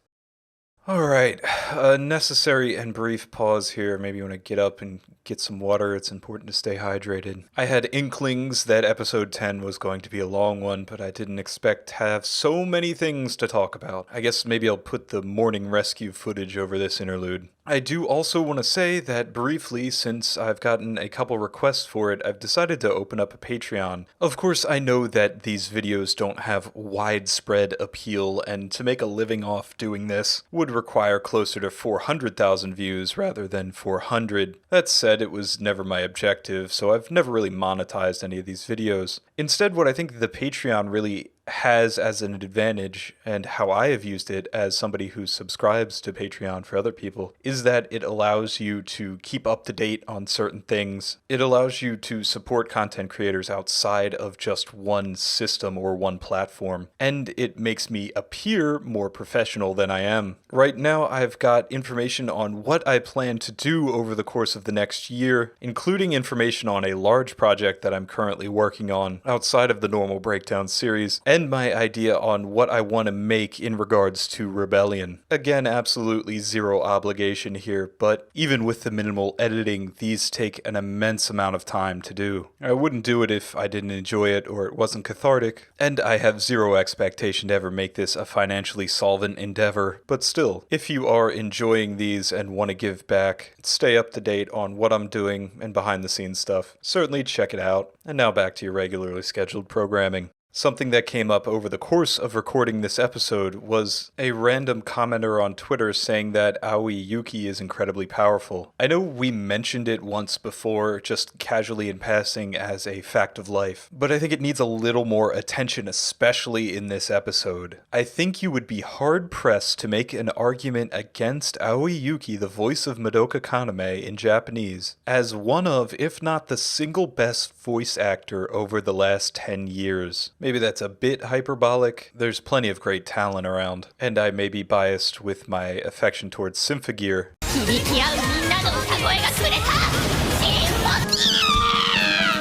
Speaker 4: Alright, a necessary and brief pause here. Maybe you want to get up and get some water. It's important to stay hydrated. I had inklings that episode 10 was going to be a long one, but I didn't expect to have so many things to talk about. I guess maybe I'll put the morning rescue footage over this interlude. I do also want to say that briefly, since I've gotten a couple requests for it, I've decided to open up a Patreon. Of course, I know that these videos don't have widespread appeal, and to make a living off doing this would require closer to 400,000 views rather than 400. That said, it was never my objective, so I've never really monetized any of these videos. Instead, what I think the Patreon really has as an advantage, and how I have used it as somebody who subscribes to Patreon for other people, is that it allows you to keep up to date on certain things. It allows you to support content creators outside of just one system or one platform, and it makes me appear more professional than I am. Right now, I've got information on what I plan to do over the course of the next year, including information on a large project that I'm currently working on outside of the normal Breakdown series, and my idea on what I want to make in regards to Rebellion. Again, absolutely zero obligation here, but even with the minimal editing, these take an immense amount of time to do. I wouldn't do it if I didn't enjoy it or it wasn't cathartic, and I have zero expectation to ever make this a financially solvent endeavor, but still, if you are enjoying these and want to give back, stay up to date on what I'm doing and behind the scenes stuff, certainly check it out. And now back to your regularly scheduled programming. Something that came up over the course of recording this episode was a random commenter on Twitter saying that Aoi Yuuki is incredibly powerful. I know we mentioned it once before, just casually in passing as a fact of life, but I think it needs a little more attention, especially in this episode. I think you would be hard-pressed to make an argument against Aoi Yuuki, the voice of Madoka Kaname in Japanese, as one of, if not the single best voice actor over the last 10 years. Maybe that's a bit hyperbolic. There's plenty of great talent around, and I may be biased with my affection towards Symphogear.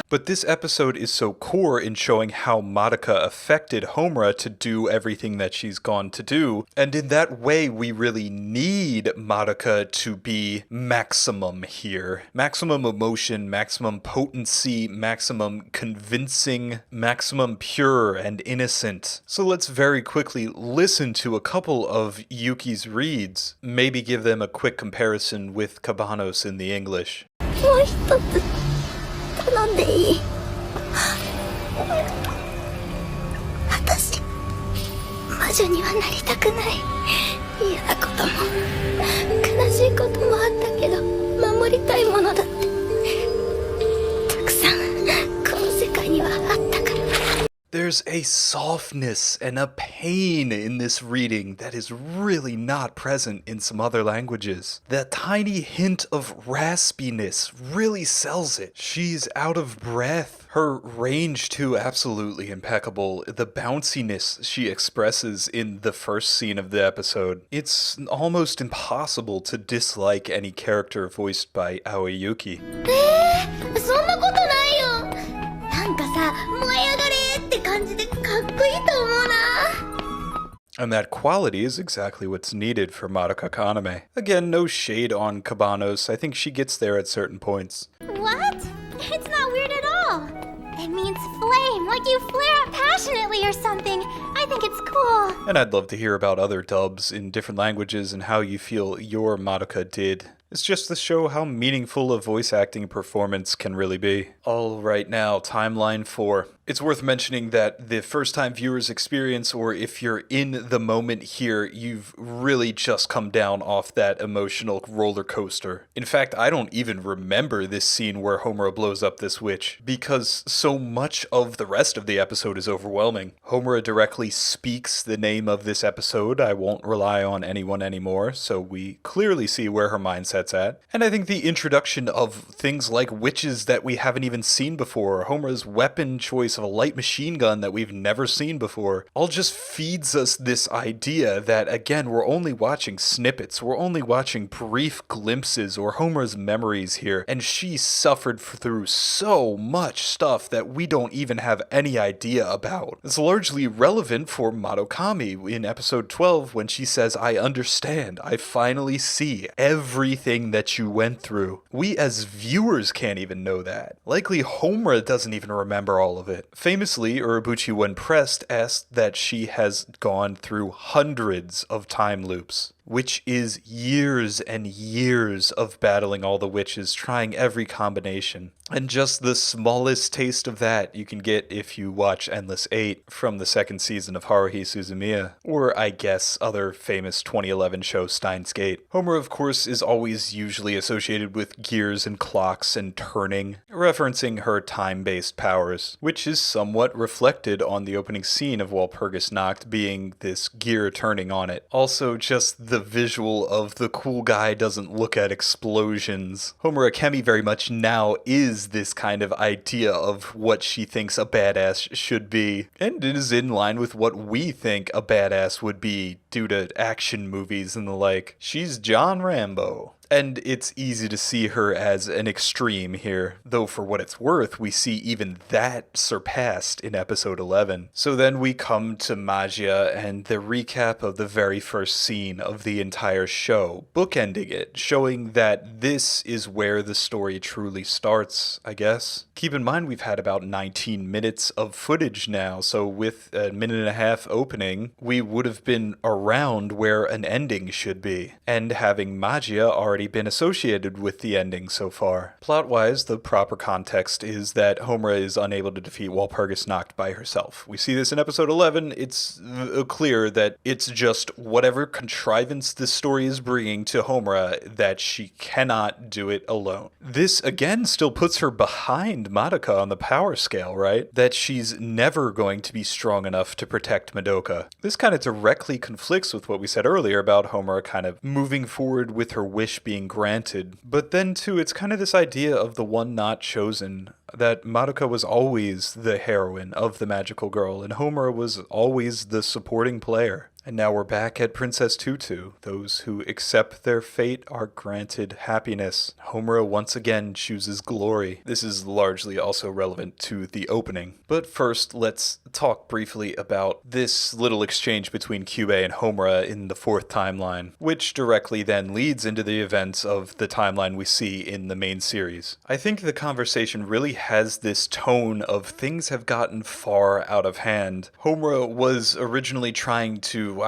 Speaker 4: But this episode is so core in showing how Madoka affected Homura to do everything that she's gone to do, and in that way we really need Madoka to be maximum here. Maximum emotion, maximum potency, maximum convincing, maximum pure and innocent. So let's very quickly listen to a couple of Yuki's reads, maybe give them a quick comparison with Cabanos in the English.
Speaker 1: もう一つ頼んでいい？私魔女にはなりたくない。嫌なことも悲しいこともあったけど守りたいものだってたくさんこの世界にはあったから。
Speaker 4: There's a softness and a pain in this reading that is really not present in some other languages. That tiny hint of raspiness really sells it. She's out of breath. Her range too, absolutely impeccable. The bounciness she expresses in the first scene of the episode. It's almost impossible to dislike any character voiced by Aoi Yuuki.
Speaker 1: そんなことないよ。なんかさ、燃え上がれって感じでかっこいいと思うな。
Speaker 4: And that quality is exactly what's needed for Madoka Kaname. Again, no shade on Cabanos. I think she gets there at certain points.
Speaker 9: What? It's not weird at all. It means flame, like you flare up passionately or something. I think it's cool.
Speaker 4: And I'd love to hear about other dubs in different languages and how you feel your Madoka did. It's just to show how meaningful a voice acting performance can really be. All right, now, timeline 4. It's worth mentioning that the first-time viewers experience, or if you're in the moment here, you've really just come down off that emotional roller coaster. In fact, I don't even remember this scene where Homura blows up this witch, because so much of the rest of the episode is overwhelming. Homura directly speaks the name of this episode, I won't rely on anyone anymore, so we clearly see where her mindset's at. And I think the introduction of things like witches that we haven't even seen before, Homura's weapon choice of a light machine gun that we've never seen before, all just feeds us this idea that, again, we're only watching snippets, we're only watching brief glimpses or Homura's memories here, and she suffered through so much stuff that we don't even have any idea about. It's largely relevant for Madokami in episode 12 when she says, "I understand, I finally see everything that you went through." We as viewers can't even know that. Likely Homura doesn't even remember all of it. Famously, Urobuchi, when pressed, asked that she has gone through hundreds of time loops, which is years and years of battling all the witches, trying every combination. And just the smallest taste of that you can get if you watch Endless 8 from the second season of Haruhi Suzumiya, or I guess other famous 2011 show Steins Gate. Homura, of course, is always usually associated with gears and clocks and turning, referencing her time-based powers, which is somewhat reflected on the opening scene of Walpurgis Nacht being this gear turning on it. Also, just the visual of the cool guy doesn't look at explosions. Homura Kemi very much now is this kind of idea of what she thinks a badass should be, and it is in line with what we think a badass would be due to action movies and the like. She's John Rambo. And it's easy to see her as an extreme here, though for what it's worth, we see even that surpassed in episode 11. So then we come to Magia and the recap of the very first scene of the entire show, bookending it, showing that this is where the story truly starts, I guess. Keep in mind we've had about 19 minutes of footage now, so with a minute and a half opening, we would have been around where an ending should be, and having Magia already been associated with the ending so far. Plot-wise, the proper context is that Homura is unable to defeat Walpurgis Nacht by herself. We see this in episode 11. It's clear that it's just whatever contrivance this story is bringing to Homura that she cannot do it alone. This, again, still puts her behind Madoka on the power scale, right? That she's never going to be strong enough to protect Madoka. This kind of directly conflicts with what we said earlier about Homura kind of moving forward with her wish being granted. But then too, it's kind of this idea of the one not chosen, that Madoka was always the heroine of the magical girl, and Homura was always the supporting player. And now we're back at Princess Tutu. Those who accept their fate are granted happiness. Homura once again chooses glory. This is largely also relevant to the opening. But first, let's talk briefly about this little exchange between Kyubey and Homura in the 4th timeline, which directly then leads into the events of the timeline we see in the main series. I think the conversation really has this tone of things have gotten far out of hand. Homura was originally trying to,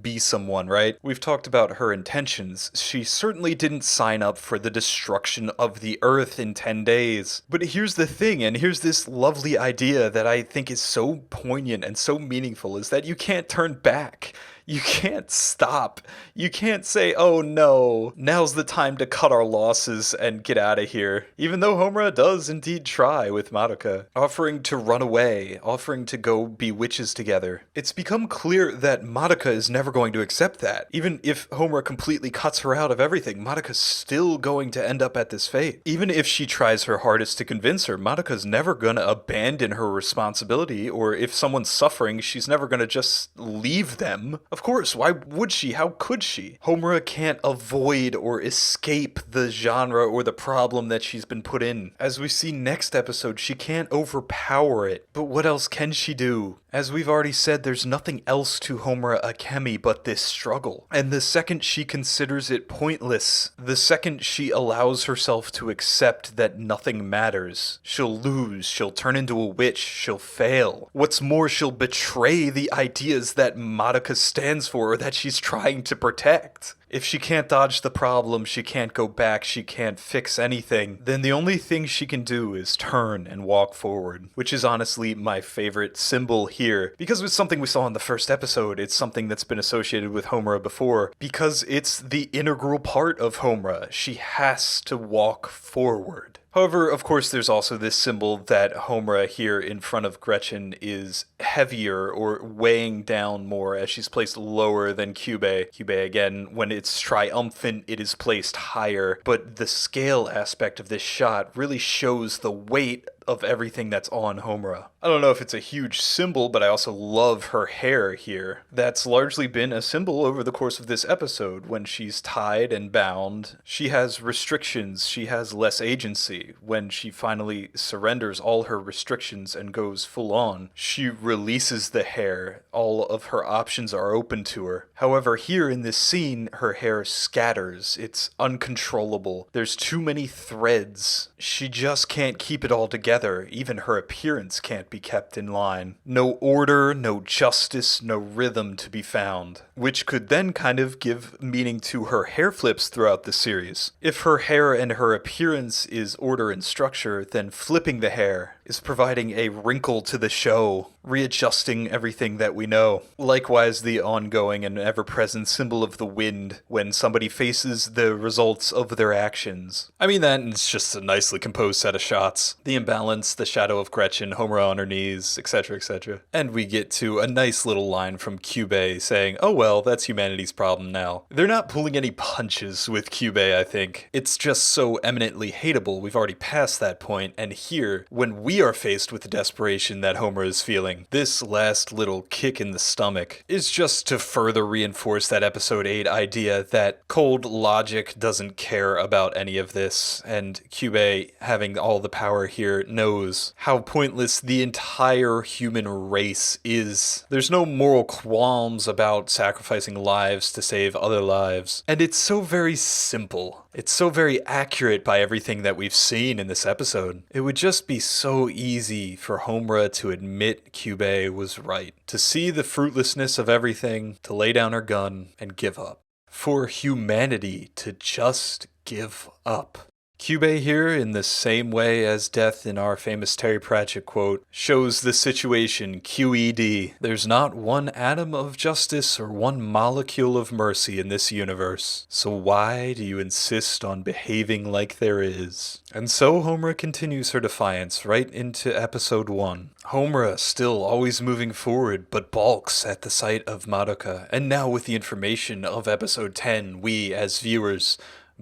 Speaker 4: be someone, right? We've talked about her intentions. She certainly didn't sign up for the destruction of the Earth in 10 days. But here's the thing, and here's this lovely idea that I think is so poignant and so meaningful, is that you can't turn back. You can't stop. You can't say, oh no, now's the time to cut our losses and get out of here. Even though Homura does indeed try with Madoka, offering to run away, offering to go be witches together. It's become clear that Madoka is never going to accept that. Even if Homura completely cuts her out of everything, Madoka's still going to end up at this fate. Even if she tries her hardest to convince her, Madoka's never gonna abandon her responsibility, or if someone's suffering, she's never gonna just leave them. Of course, why would she? How could she? Homura can't avoid or escape the genre or the problem that she's been put in. As we see next episode, she can't overpower it. But what else can she do? As we've already said, there's nothing else to Homura Akemi but this struggle. And the second she considers it pointless, the second she allows herself to accept that nothing matters, she'll lose, she'll turn into a witch, she'll fail. What's more, she'll betray the ideas that Madoka stands for or that she's trying to protect. If she can't dodge the problem, she can't go back, she can't fix anything, then the only thing she can do is turn and walk forward, which is honestly my favorite symbol here. Because it's something we saw in the first episode, it's something that's been associated with Homura before, because it's the integral part of Homura. She has to walk forward. However, of course, there's also this symbol that Homura here in front of Gretchen is heavier or weighing down more as she's placed lower than Kyubey. Kyubey, again, when it's triumphant, it is placed higher, but the scale aspect of this shot really shows the weight of everything that's on Homura. I don't know if it's a huge symbol, but I also love her hair here. That's largely been a symbol over the course of this episode. When she's tied and bound, she has restrictions, she has less agency. When she finally surrenders all her restrictions and goes full on, she releases the hair. All of her options are open to her. However, here in this scene, her hair scatters. It's uncontrollable. There's too many threads. She just can't keep it all together. Even her appearance can't be kept in line. No order, no justice, no rhythm to be found. Which could then kind of give meaning to her hair flips throughout the series. If her hair and her appearance is order and structure, then flipping the hair is providing a wrinkle to the show, readjusting everything that we know. Likewise, the ongoing and ever-present symbol of the wind when somebody faces the results of their actions. I mean, that is just a nicely composed set of shots. The imbalance, the shadow of Gretchen, Homura on her knees, etc., etc. And we get to a nice little line from Kyubey saying, oh well, that's humanity's problem now. They're not pulling any punches with Kyubey, I think. It's just so eminently hateable. We've already passed that point, and here, when we are faced with the desperation that Homura is feeling, this last little kick in the stomach is just to further reinforce that episode 8 idea that cold logic doesn't care about any of this, and Kyubey, having all the power here, knows how pointless the entire human race is. There's no moral qualms about sacrificing lives to save other lives, and it's so very simple. It's so very accurate by everything that we've seen in this episode. It would just be so easy for Homura to admit Kyubey was right, to see the fruitlessness of everything, to lay down her gun and give up. For humanity to just give up. Kyubey here, in the same way as death in our famous Terry Pratchett quote, shows the situation QED. There's not one atom of justice or one molecule of mercy in this universe. So why do you insist on behaving like there is? And so Homura continues her defiance right into episode 1. Homura still always moving forward, but balks at the sight of Madoka. And now with the information of episode 10, we, as viewers,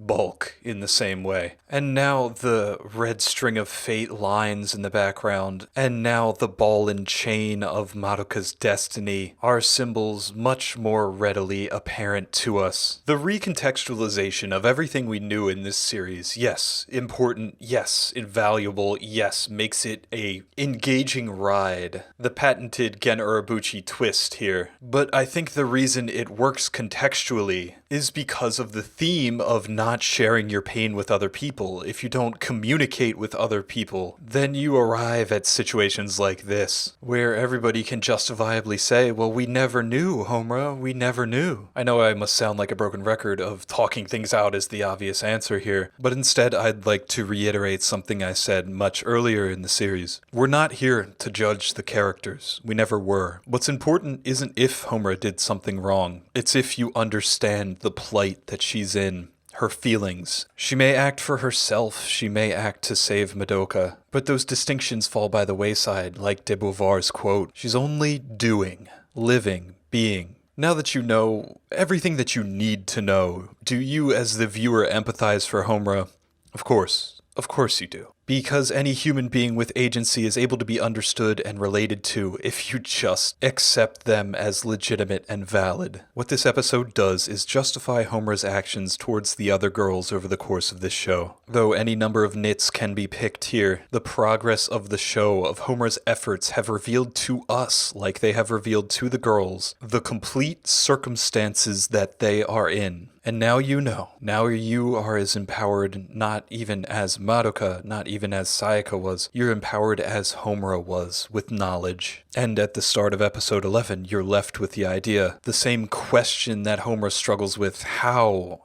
Speaker 4: bulk in the same way. And now the red string of fate lines in the background, and now the ball and chain of Madoka's destiny are symbols much more readily apparent to us. The recontextualization of everything we knew in this series, yes, important, yes, invaluable, yes, makes it a engaging ride. The patented Gen Urobuchi twist here. But I think the reason it works contextually is because of the theme of not sharing your pain with other people. If you don't communicate with other people, then you arrive at situations like this, where everybody can justifiably say, well, we never knew, Homura, we never knew. I know I must sound like a broken record of talking things out as the obvious answer here, but instead I'd like to reiterate something I said much earlier in the series. We're not here to judge the characters. We never were. What's important isn't if Homura did something wrong. It's if you understand the plight that she's in, her feelings. She may act for herself, she may act to save Madoka, but those distinctions fall by the wayside, like de Beauvoir's quote. She's only doing, living, being. Now that you know everything that you need to know, do you as the viewer empathize for Homura? Of course you do. Because any human being with agency is able to be understood and related to if you just accept them as legitimate and valid. What this episode does is justify Homura's actions towards the other girls over the course of this show. Though any number of nits can be picked here, the progress of the show, of Homura's efforts, have revealed to us, like they have revealed to the girls, the complete circumstances that they are in. And now you know. Now you are as empowered, not even as Madoka, not even as Sayaka was. You're empowered as Homura was, with knowledge. And at the start of episode 11, you're left with the idea, the same question that Homura struggles with. How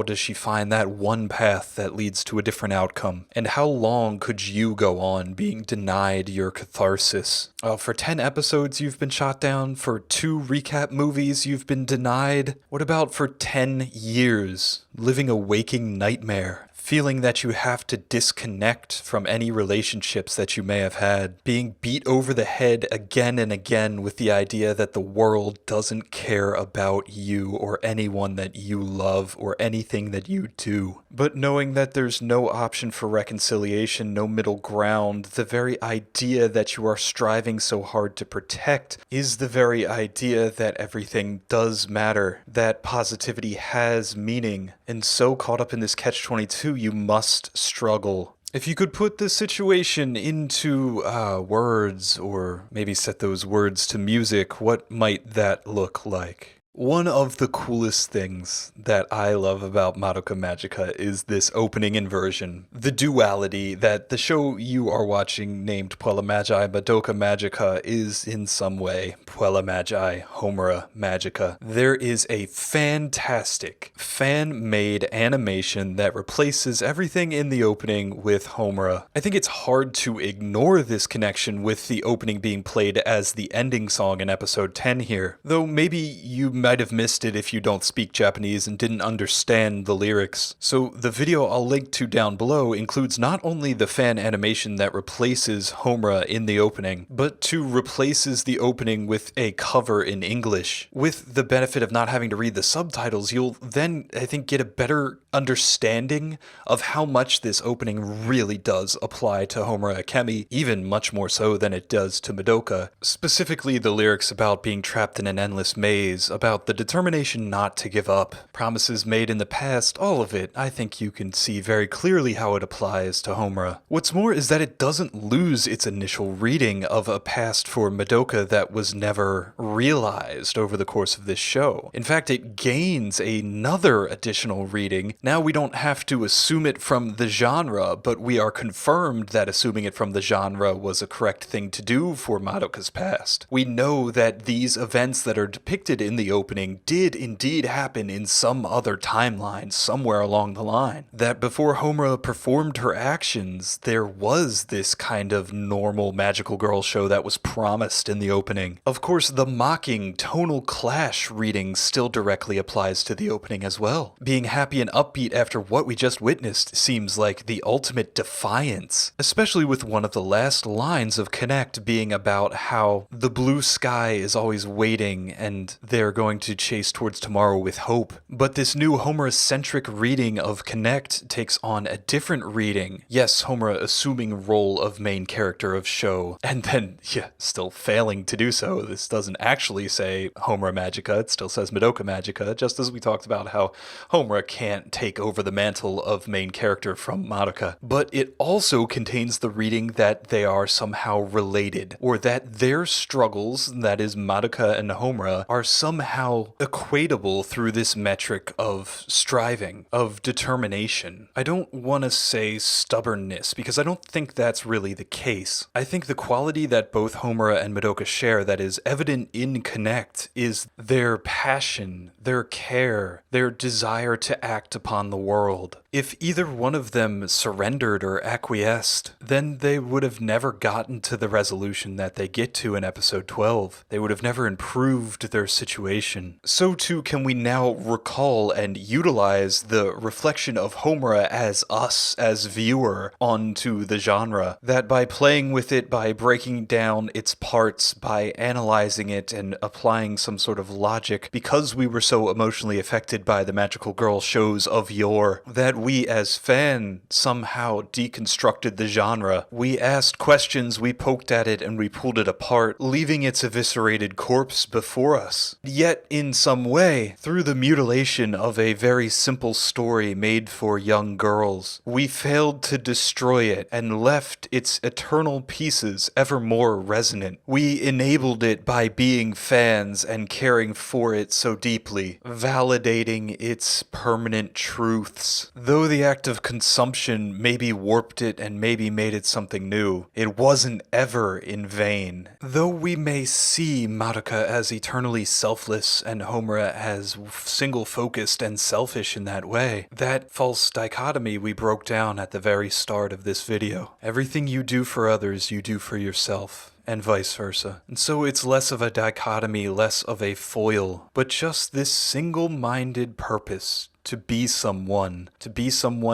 Speaker 4: does she find that one path that leads to a different outcome? And how long could you go on being denied your catharsis? For 10 episodes you've been shot down, for 2 recap movies you've been denied. What about for 10 years, living a waking nightmare? Feeling that you have to disconnect from any relationships that you may have had, being beat over the head again and again with the idea that the world doesn't care about you or anyone that you love or anything that you do. But knowing that there's no option for reconciliation, no middle ground, the very idea that you are striving so hard to protect is the very idea that everything does matter, that positivity has meaning, and so caught up in this catch-22, you must struggle. If you could put the situation into words, or maybe set those words to music, what might that look like? One of the coolest things that I love about Madoka Magica is this opening inversion. The duality that the show you are watching, named Puella Magi Madoka Magica, is in some way Puella Magi Homura Magica. There is a fantastic fan-made animation that replaces everything in the opening with Homura. I think it's hard to ignore this connection with the opening being played as the ending song in episode 10 here, though maybe you might have missed it if you don't speak Japanese and didn't understand the lyrics. So the video I'll link to down below includes not only the fan animation that replaces Homura in the opening, but replaces the opening with a cover in English. With the benefit of not having to read the subtitles, you'll then, I think, get a better understanding of how much this opening really does apply to Homura Akemi, even much more so than it does to Madoka. Specifically the lyrics about being trapped in an endless maze, about the determination not to give up, promises made in the past, all of it, I think you can see very clearly how it applies to Homura. What's more is that it doesn't lose its initial reading of a past for Madoka that was never realized over the course of this show. In fact, it gains another additional reading. Now we don't have to assume it from the genre, but we are confirmed that assuming it from the genre was a correct thing to do for Madoka's past. We know that these events that are depicted in the opening did indeed happen in some other timeline somewhere along the line. That before Homura performed her actions, there was this kind of normal magical girl show that was promised in the opening. Of course, the mocking tonal clash reading still directly applies to the opening as well. Being happy and upbeat after what we just witnessed seems like the ultimate defiance, especially with one of the last lines of Connect being about how the blue sky is always waiting and they're going going to chase towards tomorrow with hope. But this new Homura-centric reading of Connect takes on a different reading. Yes, Homura assuming role of main character of show, and then, still failing to do so. This doesn't actually say Homura Magica, it still says Madoka Magica, just as we talked about how Homura can't take over the mantle of main character from Madoka. But it also contains the reading that they are somehow related, or that their struggles, that is Madoka and Homura, are somehow equatable through this metric of striving, of determination. I don't want to say stubbornness, because I don't think that's really the case. I think the quality that both Homura and Madoka share that is evident in Connect is their passion, their care, their desire to act upon the world. If either one of them surrendered or acquiesced, then they would have never gotten to the resolution that they get to in episode 12. They would have never improved their situation. So too can we now recall and utilize the reflection of Homura as us, as viewer, onto the genre. That by playing with it, by breaking down its parts, by analyzing it and applying some sort of logic, because we were so emotionally affected by the magical girl shows of yore, that we as fans somehow deconstructed the genre. We asked questions, we poked at it, and we pulled it apart, leaving its eviscerated corpse before us. Yet, in some way, through the mutilation of a very simple story made for young girls, we failed to destroy it and left its eternal pieces ever more resonant. We enabled it by being fans and caring for it so deeply, validating its permanent truths. Though the act of consumption maybe warped it and maybe made it something new, it wasn't ever in vain. Though we may see Madoka as eternally selfless and Homura as single-focused and selfish in that way, that false dichotomy we broke down at the very start of this video. Everything you do for others, you do for yourself, and vice versa. And so it's less of a dichotomy, less of a foil, but just this single-minded purpose to be someone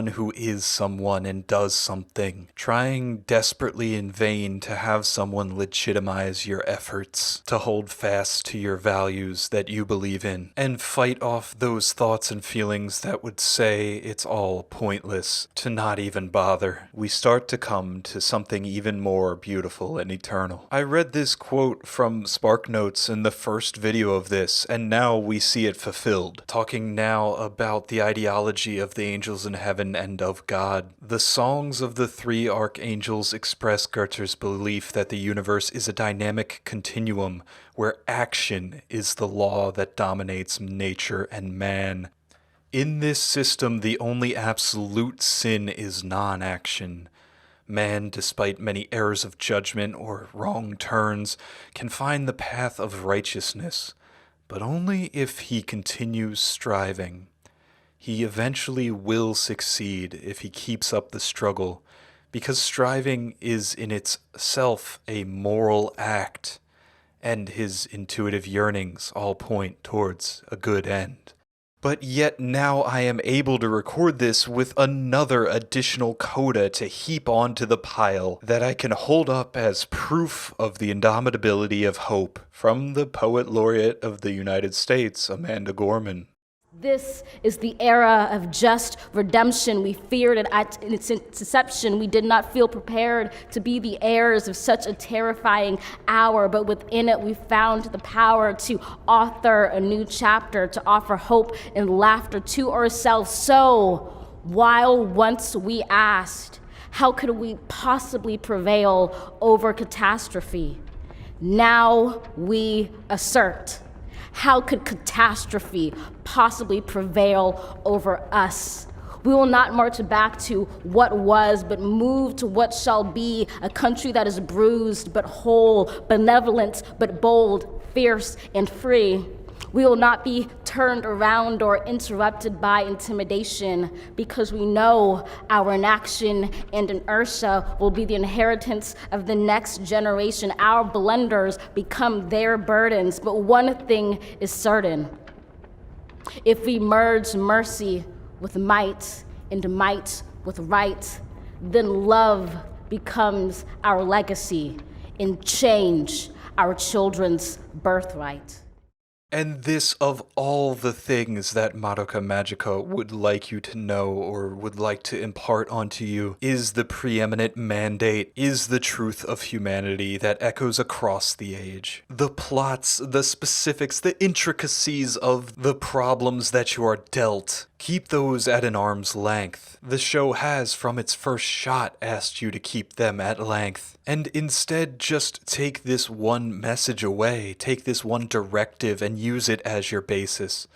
Speaker 4: who is someone and does something, trying desperately in vain to have someone legitimize your efforts, to hold fast to your values that you believe in, and fight off those thoughts and feelings that would say it's all pointless, to not even bother. We start to come to something even more beautiful and eternal. I read this quote from SparkNotes in the first video of this, and now we see it fulfilled, talking now about the ideology of the angels in heaven and of God. The songs of the three archangels express Goethe's belief that the universe is a dynamic continuum where action is the law that dominates nature and man. In this system, the only absolute sin is non-action. Man, despite many errors of judgment or wrong turns, can find the path of righteousness, but only if he continues striving. He eventually will succeed if he keeps up the struggle, because striving is in itself a moral act, and his intuitive yearnings all point towards a good end. But yet now I am able to record this with another additional coda to heap onto the pile that I can hold up as proof of the indomitability of hope from the Poet Laureate of the United States, Amanda Gorman.
Speaker 10: This is the era of just redemption. We feared it at its inception. We did not feel prepared to be the heirs of such a terrifying hour, but within it we found the power to author a new chapter, to offer hope and laughter to ourselves. So, while once we asked, how could we possibly prevail over catastrophe? Now we assert, how could catastrophe possibly prevail over us? We will not march back to what was, but move to what shall be, a country that is bruised but whole, benevolent but bold, fierce and free. We will not be turned around or interrupted by intimidation, because we know our inaction and inertia will be the inheritance of the next generation. Our blunders become their burdens, but one thing is certain. If we merge mercy with might and might with right, then love becomes our legacy and change our children's birthright.
Speaker 4: And this, of all the things that Madoka Magica would like you to know or would like to impart onto you, is the preeminent mandate, is the truth of humanity that echoes across the age. The plots, the specifics, the intricacies of the problems that you are dealt, keep those at an arm's length. The show has, from its first shot, asked you to keep them at length. And instead just take this one message away, take this one directive and use it as your basis.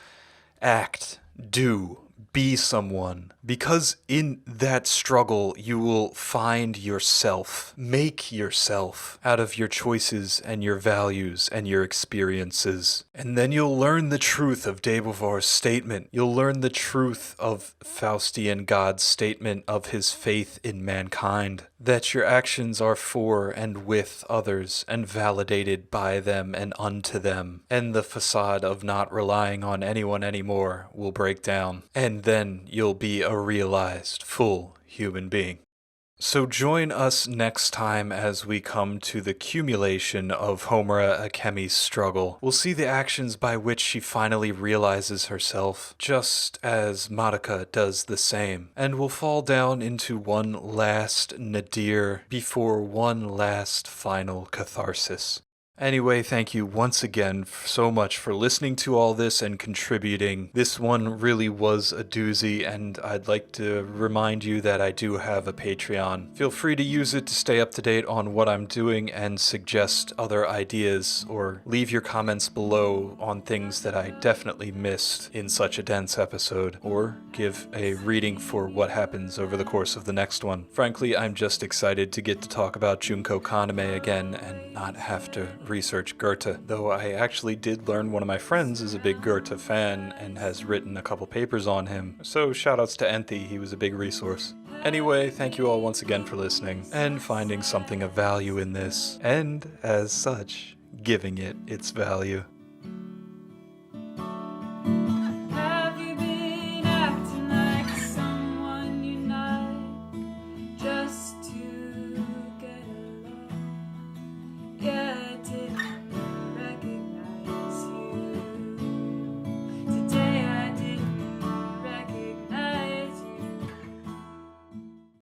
Speaker 4: Act, do, be someone. Because in that struggle, you will find yourself. Make yourself out of your choices and your values and your experiences. And then you'll learn the truth of de Beauvoir's statement. You'll learn the truth of Faustian God's statement of his faith in mankind. That your actions are for and with others and validated by them and unto them. And the facade of not relying on anyone anymore will break down. And then you'll be a realized, full human being. So join us next time as we come to the cumulation of Homura Akemi's struggle. We'll see the actions by which she finally realizes herself, just as Madoka does the same, and we'll fall down into one last nadir before one last final catharsis. Anyway, thank you once again so much for listening to all this and contributing. This one really was a doozy, and I'd like to remind you that I do have a Patreon. Feel free to use it to stay up to date on what I'm doing and suggest other ideas, or leave your comments below on things that I definitely missed in such a dense episode, or give a reading for what happens over the course of the next one. Frankly, I'm just excited to get to talk about Junko Kaname again and not have to research Goethe, though I actually did learn one of my friends is a big Goethe fan and has written a couple papers on him, so shoutouts to Enthi, he was a big resource. Anyway, thank you all once again for listening, and finding something of value in this, and, as such, giving it its value.